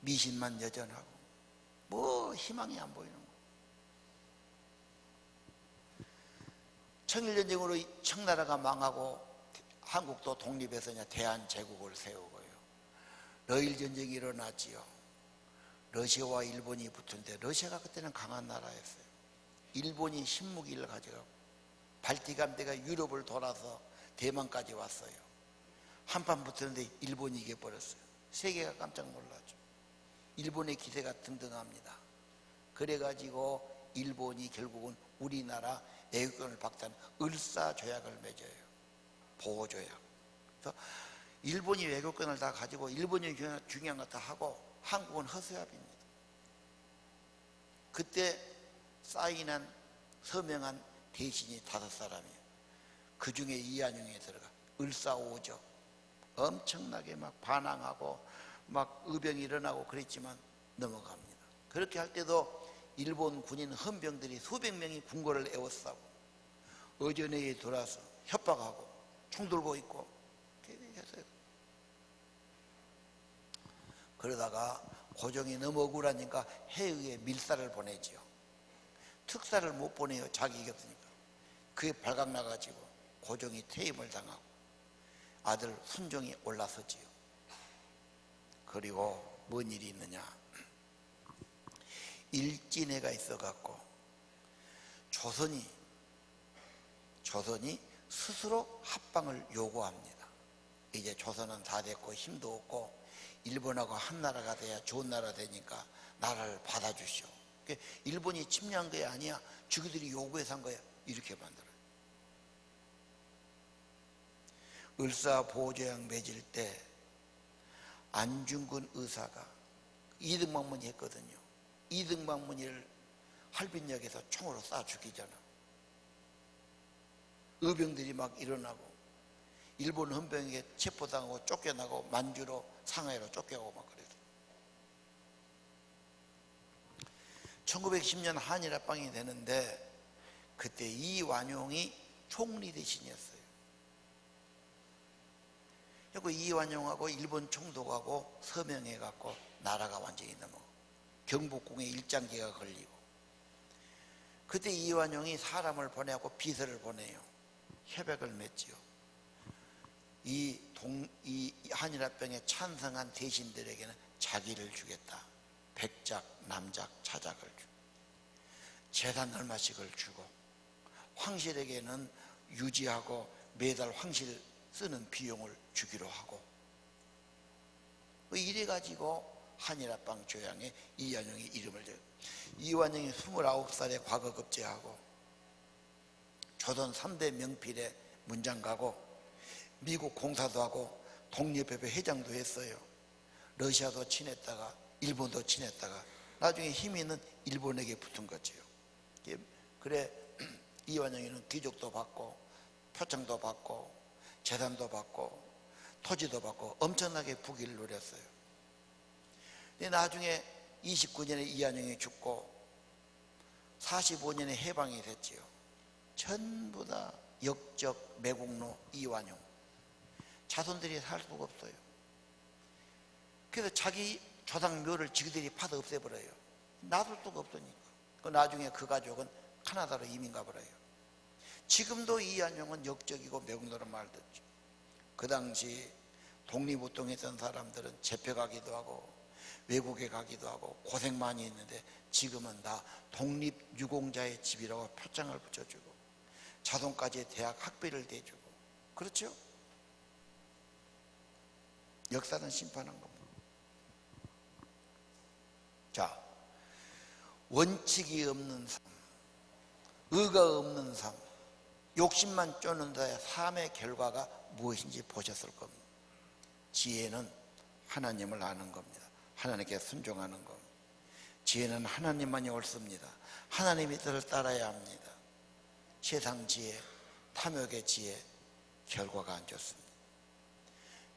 미신만 여전하고 뭐 희망이 안 보이는 거예요. 청일전쟁으로 청나라가 망하고 한국도 독립해서 이제 대한제국을 세우고요. 러일전쟁이 일어났지요. 러시아와 일본이 붙은데 러시아가 그때는 강한 나라였어요. 일본이 신무기를 가져가고 발틱 함대가 유럽을 돌아서 대만까지 왔어요. 한판 붙었는데 일본이 이겨버렸어요. 세계가 깜짝 놀랐죠. 일본의 기세가 등등합니다. 그래가지고 일본이 결국은 우리나라 애국권을 박탈하는 을사조약을 맺어요. 보호조약. 그래서 일본이 외교권을 다 가지고 일본이 중요한 것 다 하고 한국은 허수아비입니다. 그때 사인한 서명한 대신이 5사람이에요. 그 중에 이한용이 들어가 을사오적. 엄청나게 막 반항하고 막 의병이 일어나고 그랬지만 넘어갑니다. 그렇게 할 때도 일본 군인 헌병들이 수백 명이 궁궐을 에워싸고 어전회에 들어와서 협박하고 총 들고 있고 했어요. 그러다가 고종이 너무 억울하니까 해의에 밀사를 보내지요. 특사를 못 보내요. 자기 이겼으니까. 그게 발각나가지고 고종이 퇴임을 당하고 아들 순종이 올라서지요. 그리고 뭔 일이 있느냐. 일진회가 있어갖고 조선이 스스로 합방을 요구합니다. 이제 조선은 다 됐고 힘도 없고 일본하고 한 나라가 돼야 좋은 나라 되니까 나라를 받아주시오. 일본이 침략한 게 아니야. 저기들이 요구해서 한 거야. 이렇게 만들어요. 을사보호조약 맺을 때 안중근 의사가 이등박문이 했거든요. 이등박문이를 할빈역에서 총으로 쏴 죽이잖아. 의병들이 막 일어나고 일본 헌병에게 체포당하고 쫓겨나고 만주로 상하이로 쫓겨가고 막 그래서 1910년 한일합방이 되는데 그때 이완용이 총리 대신이었어요. 그리고 이완용하고 일본 총독하고 서명해갖고 나라가 완전히 넘어가고 경복궁에 일장기가 걸리고 그때 이완용이 사람을 보내고 비서를 보내요. 협약을 맺지요. 이 한일합병에 찬성한 대신들에게는 자기를 주겠다. 백작, 남작, 차작을 주고 재산 얼마씩을 주고 황실에게는 유지하고 매달 황실 쓰는 비용을 주기로 하고 이래가지고 한일합방 조약에 이완용이 이름을 대요. 이완용이 29살에 과거급제하고 조선 3대 명필의 문장가고 미국 공사도 하고 독립협회 회장도 했어요. 러시아도 친했다가 일본도 친했다가 나중에 힘 있는 일본에게 붙은 거죠. 그래 이완용이는 귀족도 받고 표창도 받고 재산도 받고 토지도 받고 엄청나게 부귀를 누렸어요. 근데 나중에 29년에 이완용이 죽고 45년에 해방이 됐지요. 전부 다 역적 매국노 이완용. 자손들이 살 수가 없어요. 그래서 자기 조상묘를 지그들이 파서 없애버려요. 놔둘 수가 없으니까. 나중에 그 가족은 카나다로 이민 가버려요. 지금도 이완용은 역적이고 매국노로 말 듣죠. 그 당시 독립운동했던 사람들은 잡혀가기도 하고 외국에 가기도 하고 고생 많이 했는데 지금은 다 독립유공자의 집이라고 표창을 붙여주고 자손까지 대학 학비를 대주고 그렇죠? 역사는 심판한 겁니다. 자, 원칙이 없는 삶, 의가 없는 삶, 욕심만 쫓는 자의 삶의 결과가 무엇인지 보셨을 겁니다. 지혜는 하나님을 아는 겁니다. 하나님께 순종하는 겁니다. 지혜는 하나님만이 옳습니다. 하나님의 뜻을 따라야 합니다. 세상 지혜, 탐욕의 지혜, 결과가 안 좋습니다.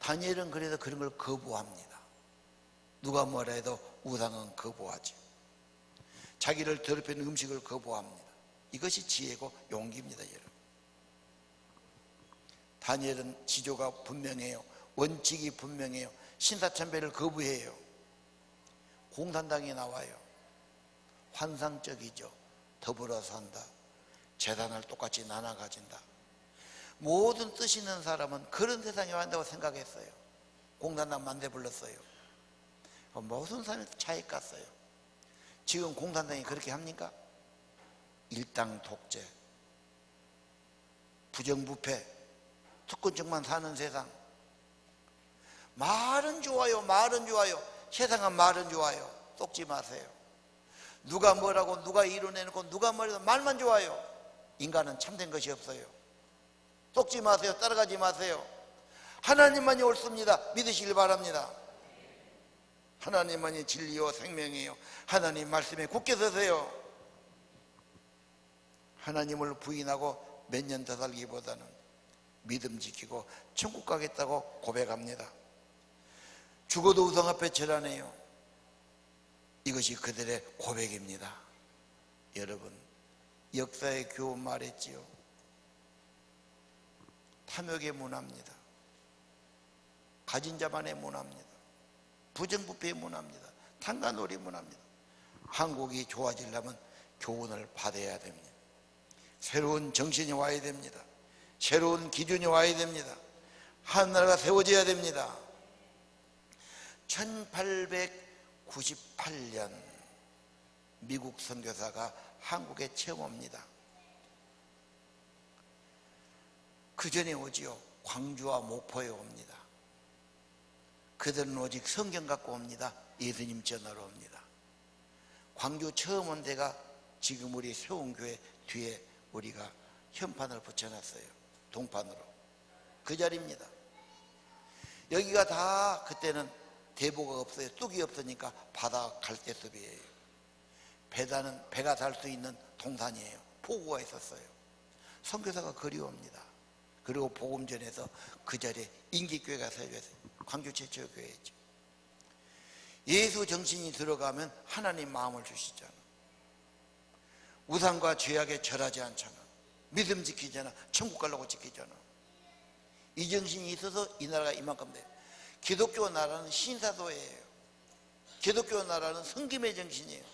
다니엘은 그래서 그런 걸 거부합니다. 누가 뭐라 해도 우상은 거부하죠. 자기를 더럽히는 음식을 거부합니다. 이것이 지혜고 용기입니다, 여러분. 다니엘은 지조가 분명해요. 원칙이 분명해요. 신사참배를 거부해요. 공산당이 나와요. 환상적이죠. 더불어 산다. 재단을 똑같이 나눠 가진다. 모든 뜻 있는 사람은 그런 세상에 왔다고 생각했어요. 공산당 만대 불렀어요. 모든 사람이 차에 깠어요. 지금 공산당이 그렇게 합니까? 일당 독재, 부정부패, 특권층만 사는 세상. 말은 좋아요, 말은 좋아요. 세상은 말은 좋아요. 쏙지 마세요. 누가 뭐라고 누가 이뤄내놓고 누가 뭐라도 말만 좋아요. 인간은 참된 것이 없어요. 쏙지 마세요. 따라가지 마세요. 하나님만이 옳습니다. 믿으시길 바랍니다. 하나님만이 진리요 생명이에요. 하나님 말씀에 굳게 서세요. 하나님을 부인하고 몇 년 더 살기보다는 믿음 지키고 천국 가겠다고 고백합니다. 죽어도 우상 앞에 절하네요. 이것이 그들의 고백입니다. 여러분, 역사의 교훈 말했지요. 탐욕의 문화입니다. 가진 자만의 문화입니다. 부정부패의 문화입니다. 탕간놀이 문화입니다. 한국이 좋아지려면 교훈을 받아야 됩니다. 새로운 정신이 와야 됩니다. 새로운 기준이 와야 됩니다. 하나라가 세워져야 됩니다. 1898년 미국 선교사가 한국에 처음 옵니다. 그 전에 오지요. 광주와 목포에 옵니다. 그들은 오직 성경 갖고 옵니다. 예수님 전하러 옵니다. 광주 처음 온 데가 지금 우리 세운교회 뒤에 우리가 현판을 붙여놨어요. 동판으로. 그 자리입니다. 여기가 다 그때는 대보가 없어요. 뚝이 없으니까 바다 갈대숲이에요. 배가 살 수 있는 동산이에요. 포구가 있었어요. 선교사가 그리워옵니다. 그리고 복음전에서 그 자리에 인기교회가 세워졌어요. 광주 최초 교회죠. 예수 정신이 들어가면 하나님 마음을 주시잖아. 우상과 죄악에 절하지 않잖아. 믿음 지키잖아. 천국 가려고 지키잖아. 이 정신이 있어서 이 나라가 이만큼 돼요. 기독교 나라는 신사도예요. 기독교 나라는 섬김의 정신이에요.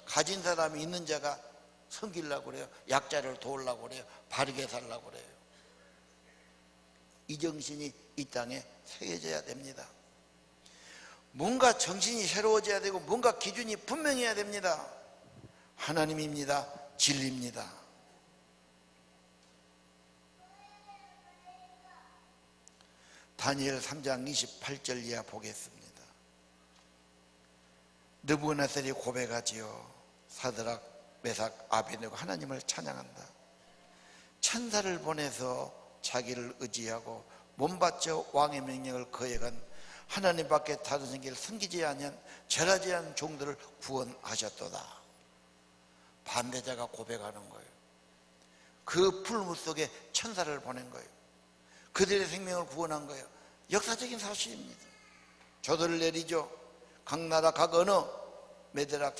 가진 사람이 있는 자가 섬기려고 그래요. 약자를 도우려고 그래요. 바르게 살려고 그래요. 이 정신이 이 땅에 새겨져야 됩니다. 뭔가 정신이 새로워져야 되고 뭔가 기준이 분명해야 됩니다. 하나님입니다. 진리입니다. 다니엘 3장 28절 이하 보겠습니다. 느부갓네살이 고백하지요. 사드락, 메삭, 아베드고가 하나님을 찬양한다. 천사를 보내서 자기를 의지하고 몸바쳐 왕의 명령을 거역한 하나님 밖에 다른 신기를 섬기지 아니한 절하지 않은 종들을 구원하셨도다. 반대자가 고백하는 거예요. 그 풀무 속에 천사를 보낸 거예요. 그들의 생명을 구원한 거예요. 역사적인 사실입니다. 조도를 내리죠. 각 나라 각 언어 메드락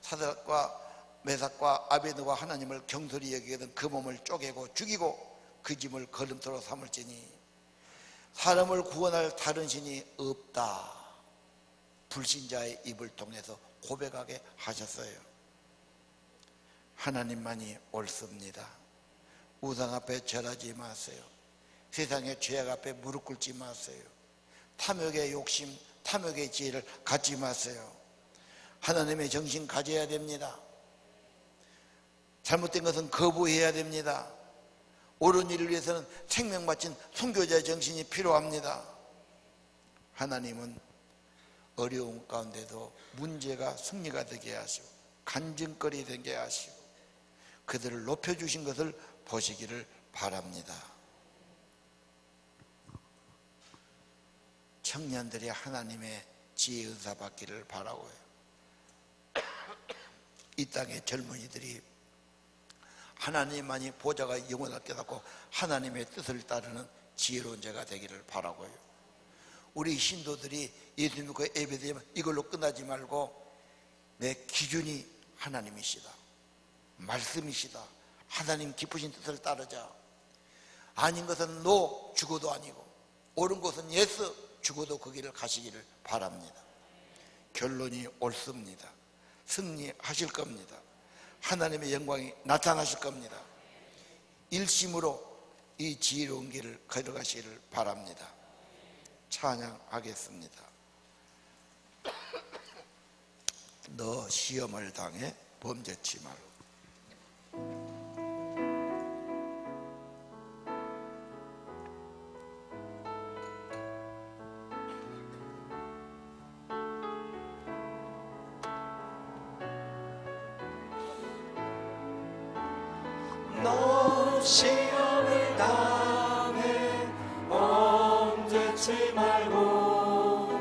사드락과 메삭과 아베드고가 하나님을 경솔히 여기거든 그 몸을 쪼개고 죽이고 그 짐을 걸음돌로 삼을지니 사람을 구원할 다른 신이 없다. 불신자의 입을 통해서 고백하게 하셨어요. 하나님만이 옳습니다. 우상 앞에 절하지 마세요. 세상의 죄악 앞에 무릎 꿇지 마세요. 탐욕의 욕심, 탐욕의 지혜를 갖지 마세요. 하나님의 정신 가져야 됩니다. 잘못된 것은 거부해야 됩니다. 옳은 일을 위해서는 생명 바친 선교자의 정신이 필요합니다. 하나님은 어려움 가운데도 문제가 승리가 되게 하시고 간증거리 되게 하시고 그들을 높여주신 것을 보시기를 바랍니다. 청년들이 하나님의 지혜 은사 받기를 바라고요. 이 땅의 젊은이들이 하나님만이 보좌가 영원할 깨닫고 하나님의 뜻을 따르는 지혜로운 자가 되기를 바라고요. 우리 신도들이 예수 믿고 예배드리면 이걸로 끝나지 말고 내 기준이 하나님이시다, 말씀이시다, 하나님 기쁘신 뜻을 따르자. 아닌 것은 노, 죽어도 아니고 옳은 것은 예스, 죽어도 그 길을 가시기를 바랍니다. 결론이 옳습니다. 승리하실 겁니다. 하나님의 영광이 나타나실 겁니다. 일심으로 이 지혜로운 길을 걸어가시기를 바랍니다. 찬양하겠습니다. 너 시험을 당해 범죄치 말고. 너 시험을 당해 범죄치 말고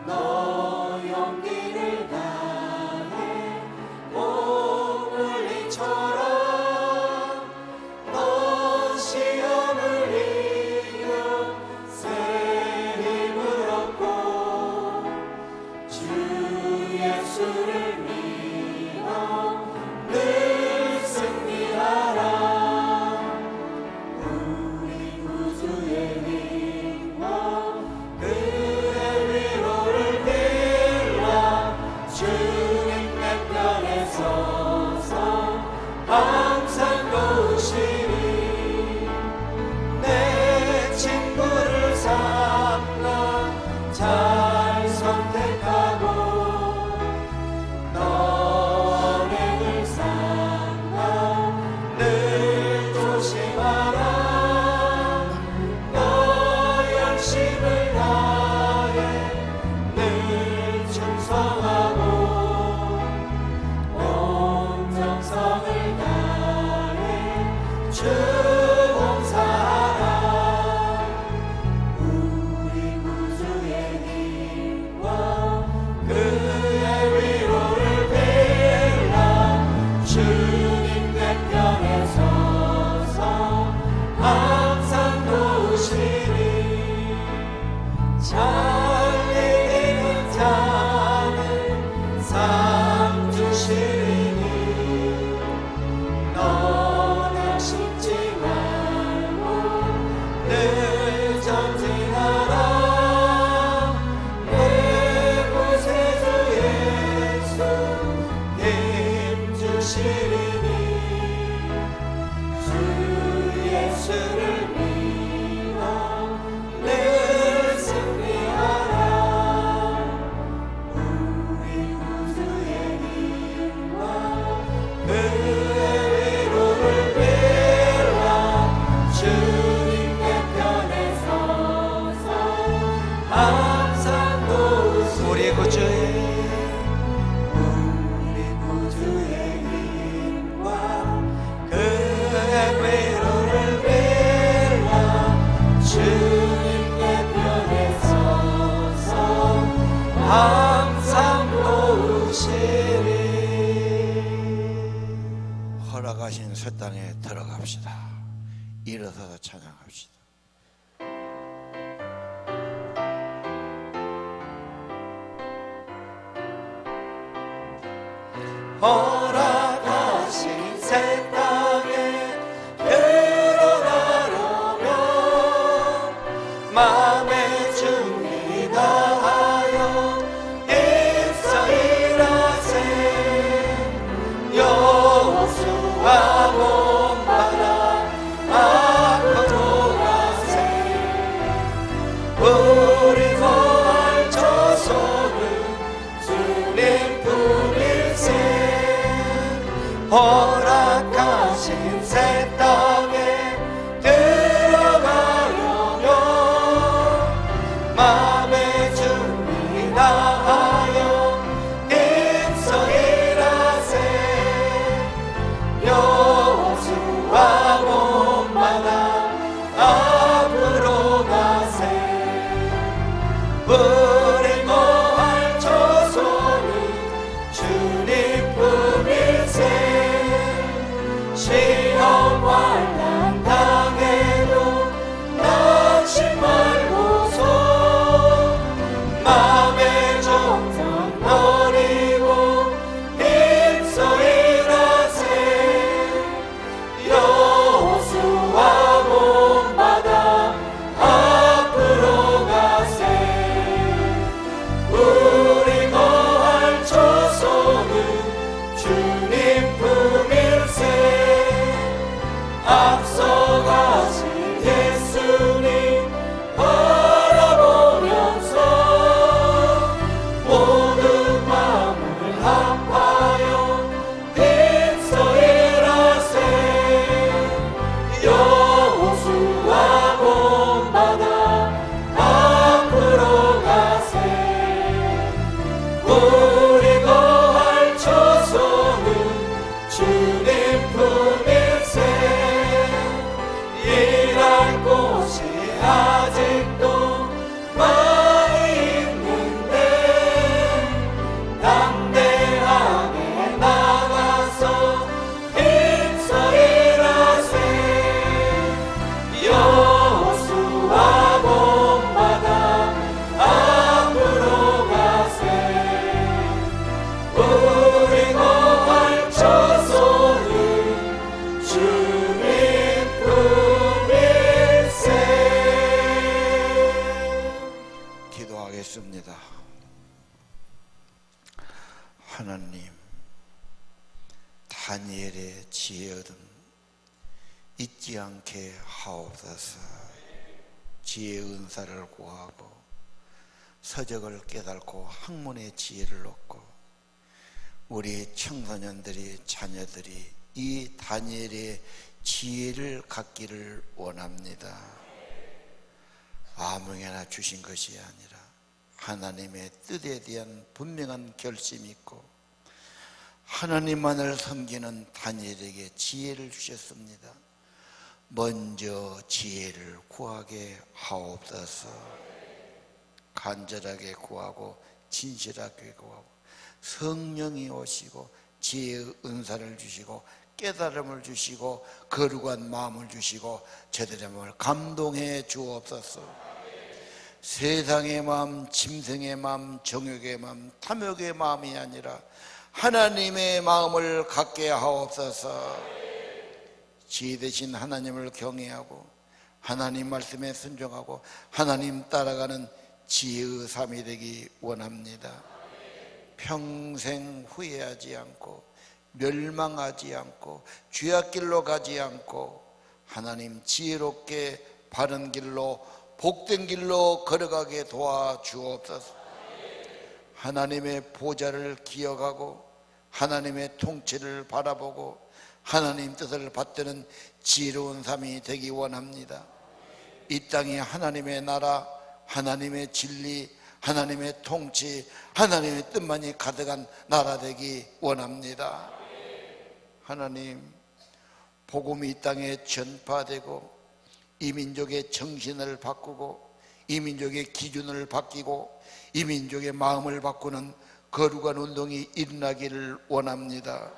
너 용기를 다해 오물리처럼 너 시험을 이겨 새 힘을 얻고 주 예수를 믿어 늘 승리하라. 우리 구주의 힘과 그의 위로를 빌라. 주님 내 편에 서서 항상 도우시리. 내 친구를 삼가 잘 선택하고 너를 삼가 늘 조심하라. 너 열심을 다해 늘 충성하고 온 정성을 다해 주 봉사하라. 우리 구주의 힘과 그의 위로를 빌라. 주님 내 편에 서서 항상 도우시리. 잘 이기는 자는 상 주시리니 너는 심지 말고 늘 전진하라. 내 구세주 예수 힘 주시리니 주 예수를 믿어 늘 승리하라. 우리 구주의 힘과 그의 위로를 빌라. 주님 내 편에 서서 항상 도우시리. 우리 구주의 힘과 그의 위로를 빌라. 주님 내 편에 서서 항상 도우시리. 허락하신 새 땅에 들어갑시다. 일어서서 찬양합시다. 허락하신 새 땅에 들어가려면 마음의 준비 다하여 입서 일하세. 여호수아 몸받아 앞으로 가세. 우리 거할 저소는 주님 품일세. 허락하신 새 땅에 들어가려면 마음의 준비 다하여 힘써 일하세. 여호수아 몸받아 앞으로 가세. 우리 거할 저소는 주님 품일세. 시험 완료 하나님, 다니엘의 지혜 얻음 잊지 않게 하옵소서. 지혜의 은사를 구하고 서적을 깨닫고 학문의 지혜를 얻고 우리 청소년들이, 자녀들이 이 다니엘의 지혜를 갖기를 원합니다. 아무에게나 주신 것이 아니라 하나님의 뜻에 대한 분명한 결심이 있고 하나님만을 섬기는 다니엘에게 지혜를 주셨습니다. 먼저 지혜를 구하게 하옵소서. 간절하게 구하고 진실하게 구하고 성령이 오시고 지혜의 은사를 주시고 깨달음을 주시고 거룩한 마음을 주시고 저들의 마음을 감동해 주옵소서. 세상의 마음, 짐승의 마음, 정욕의 마음, 탐욕의 마음이 아니라 하나님의 마음을 갖게 하옵소서. 지혜 되신 하나님을 경외하고 하나님 말씀에 순종하고 하나님 따라가는 지혜의 삶이 되기 원합니다. 평생 후회하지 않고 멸망하지 않고 죄악길로 가지 않고 하나님 지혜롭게 바른 길로 복된 길로 걸어가게 도와주옵소서. 하나님의 보좌를 기억하고 하나님의 통치를 바라보고 하나님 뜻을 받드는 지혜로운 삶이 되기 원합니다. 이 땅에 하나님의 나라, 하나님의 진리, 하나님의 통치, 하나님의 뜻만이 가득한 나라 되기 원합니다. 하나님, 복음이 이 땅에 전파되고 이 민족의 정신을 바꾸고 이 민족의 기준을 바뀌고 이 민족의 마음을 바꾸는 거룩한 운동이 일어나기를 원합니다.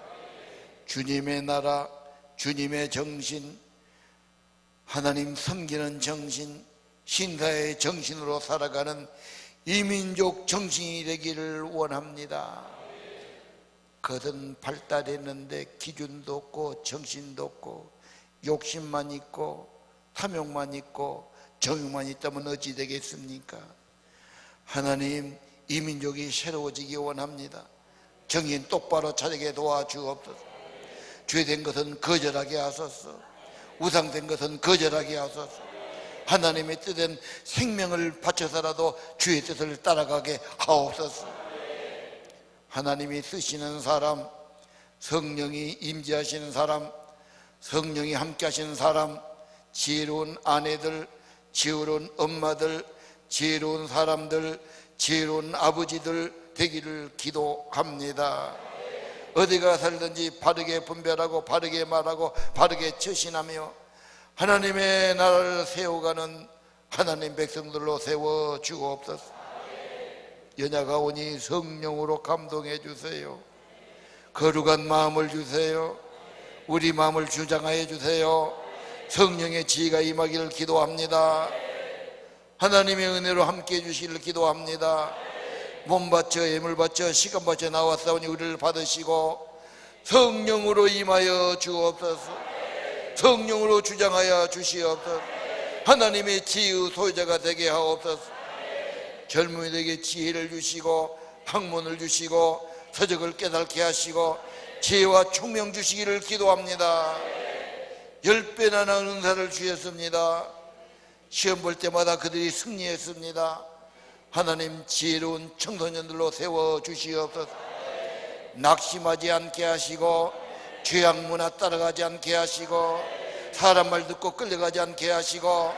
주님의 나라, 주님의 정신, 하나님 섬기는 정신, 신사의 정신으로 살아가는 이 민족 정신이 되기를 원합니다. 그것은 발달했는데 기준도 없고 정신도 없고 욕심만 있고 탐욕만 있고 정욕만 있다면 어찌 되겠습니까? 하나님, 이 민족이 새로워지기 원합니다. 정신 똑바로 차리게 도와주옵소서. 죄된 것은 거절하게 하소서. 우상된 것은 거절하게 하소서. 하나님의 뜻엔 생명을 바쳐서라도 주의 뜻을 따라가게 하옵소서. 하나님이 쓰시는 사람, 성령이 임재하시는 사람, 성령이 함께 하시는 사람, 지혜로운 아내들, 지혜로운 엄마들, 지혜로운 사람들, 지혜로운 아버지들 되기를 기도합니다. 어디가 살든지 바르게 분별하고 바르게 말하고 바르게 처신하며 하나님의 나라를 세워가는 하나님 백성들로 세워주옵소서. 연야가 오니 성령으로 감동해 주세요. 거룩한 마음을 주세요. 우리 마음을 주장하여 주세요. 성령의 지혜가 임하기를 기도합니다. 하나님의 은혜로 함께해 주시기를 기도합니다. 몸 바쳐 예물 바쳐 시간 바쳐 나왔사오니 우리를 받으시고 성령으로 임하여 주옵소서. 성령으로 주장하여 주시옵소서. 하나님의 지혜의 소유자가 되게 하옵소서. 젊은이들에게 지혜를 주시고 학문을 주시고 서적을 깨닫게 하시고 지혜와 총명 주시기를 기도합니다. 10배나 나은 은사를 주셨습니다. 시험 볼 때마다 그들이 승리했습니다. 하나님, 지혜로운 청소년들로 세워주시옵소서. 낙심하지 않게 하시고 죄악 문화 따라가지 않게 하시고 사람 말 듣고 끌려가지 않게 하시고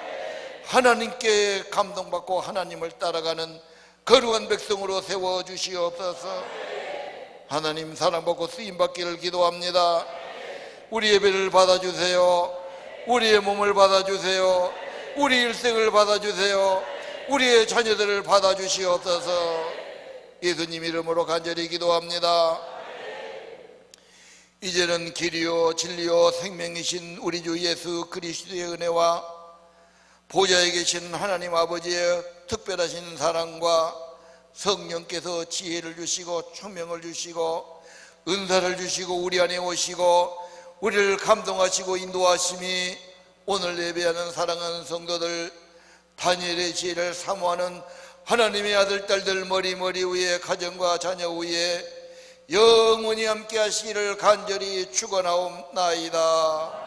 하나님께 감동받고 하나님을 따라가는 거룩한 백성으로 세워주시옵소서. 하나님, 사랑받고 쓰임받기를 기도합니다. 우리 예배를 받아주세요. 우리의 몸을 받아주세요. 우리 일생을 받아주세요. 우리의 자녀들을 받아주시옵소서. 예수님 이름으로 간절히 기도합니다. 이제는 길이요 진리요 생명이신 우리 주 예수 그리스도의 은혜와 보좌에 계신 하나님 아버지의 특별하신 사랑과 성령께서 지혜를 주시고 총명을 주시고 은사를 주시고 우리 안에 오시고 우리를 감동하시고 인도하심이 오늘 예배하는 사랑하는 성도들, 다니엘의 지혜를 사모하는 하나님의 아들 딸들 머리 위에 가정과 자녀 위에 영원히 함께 하시기를 간절히 축원하옵나이다.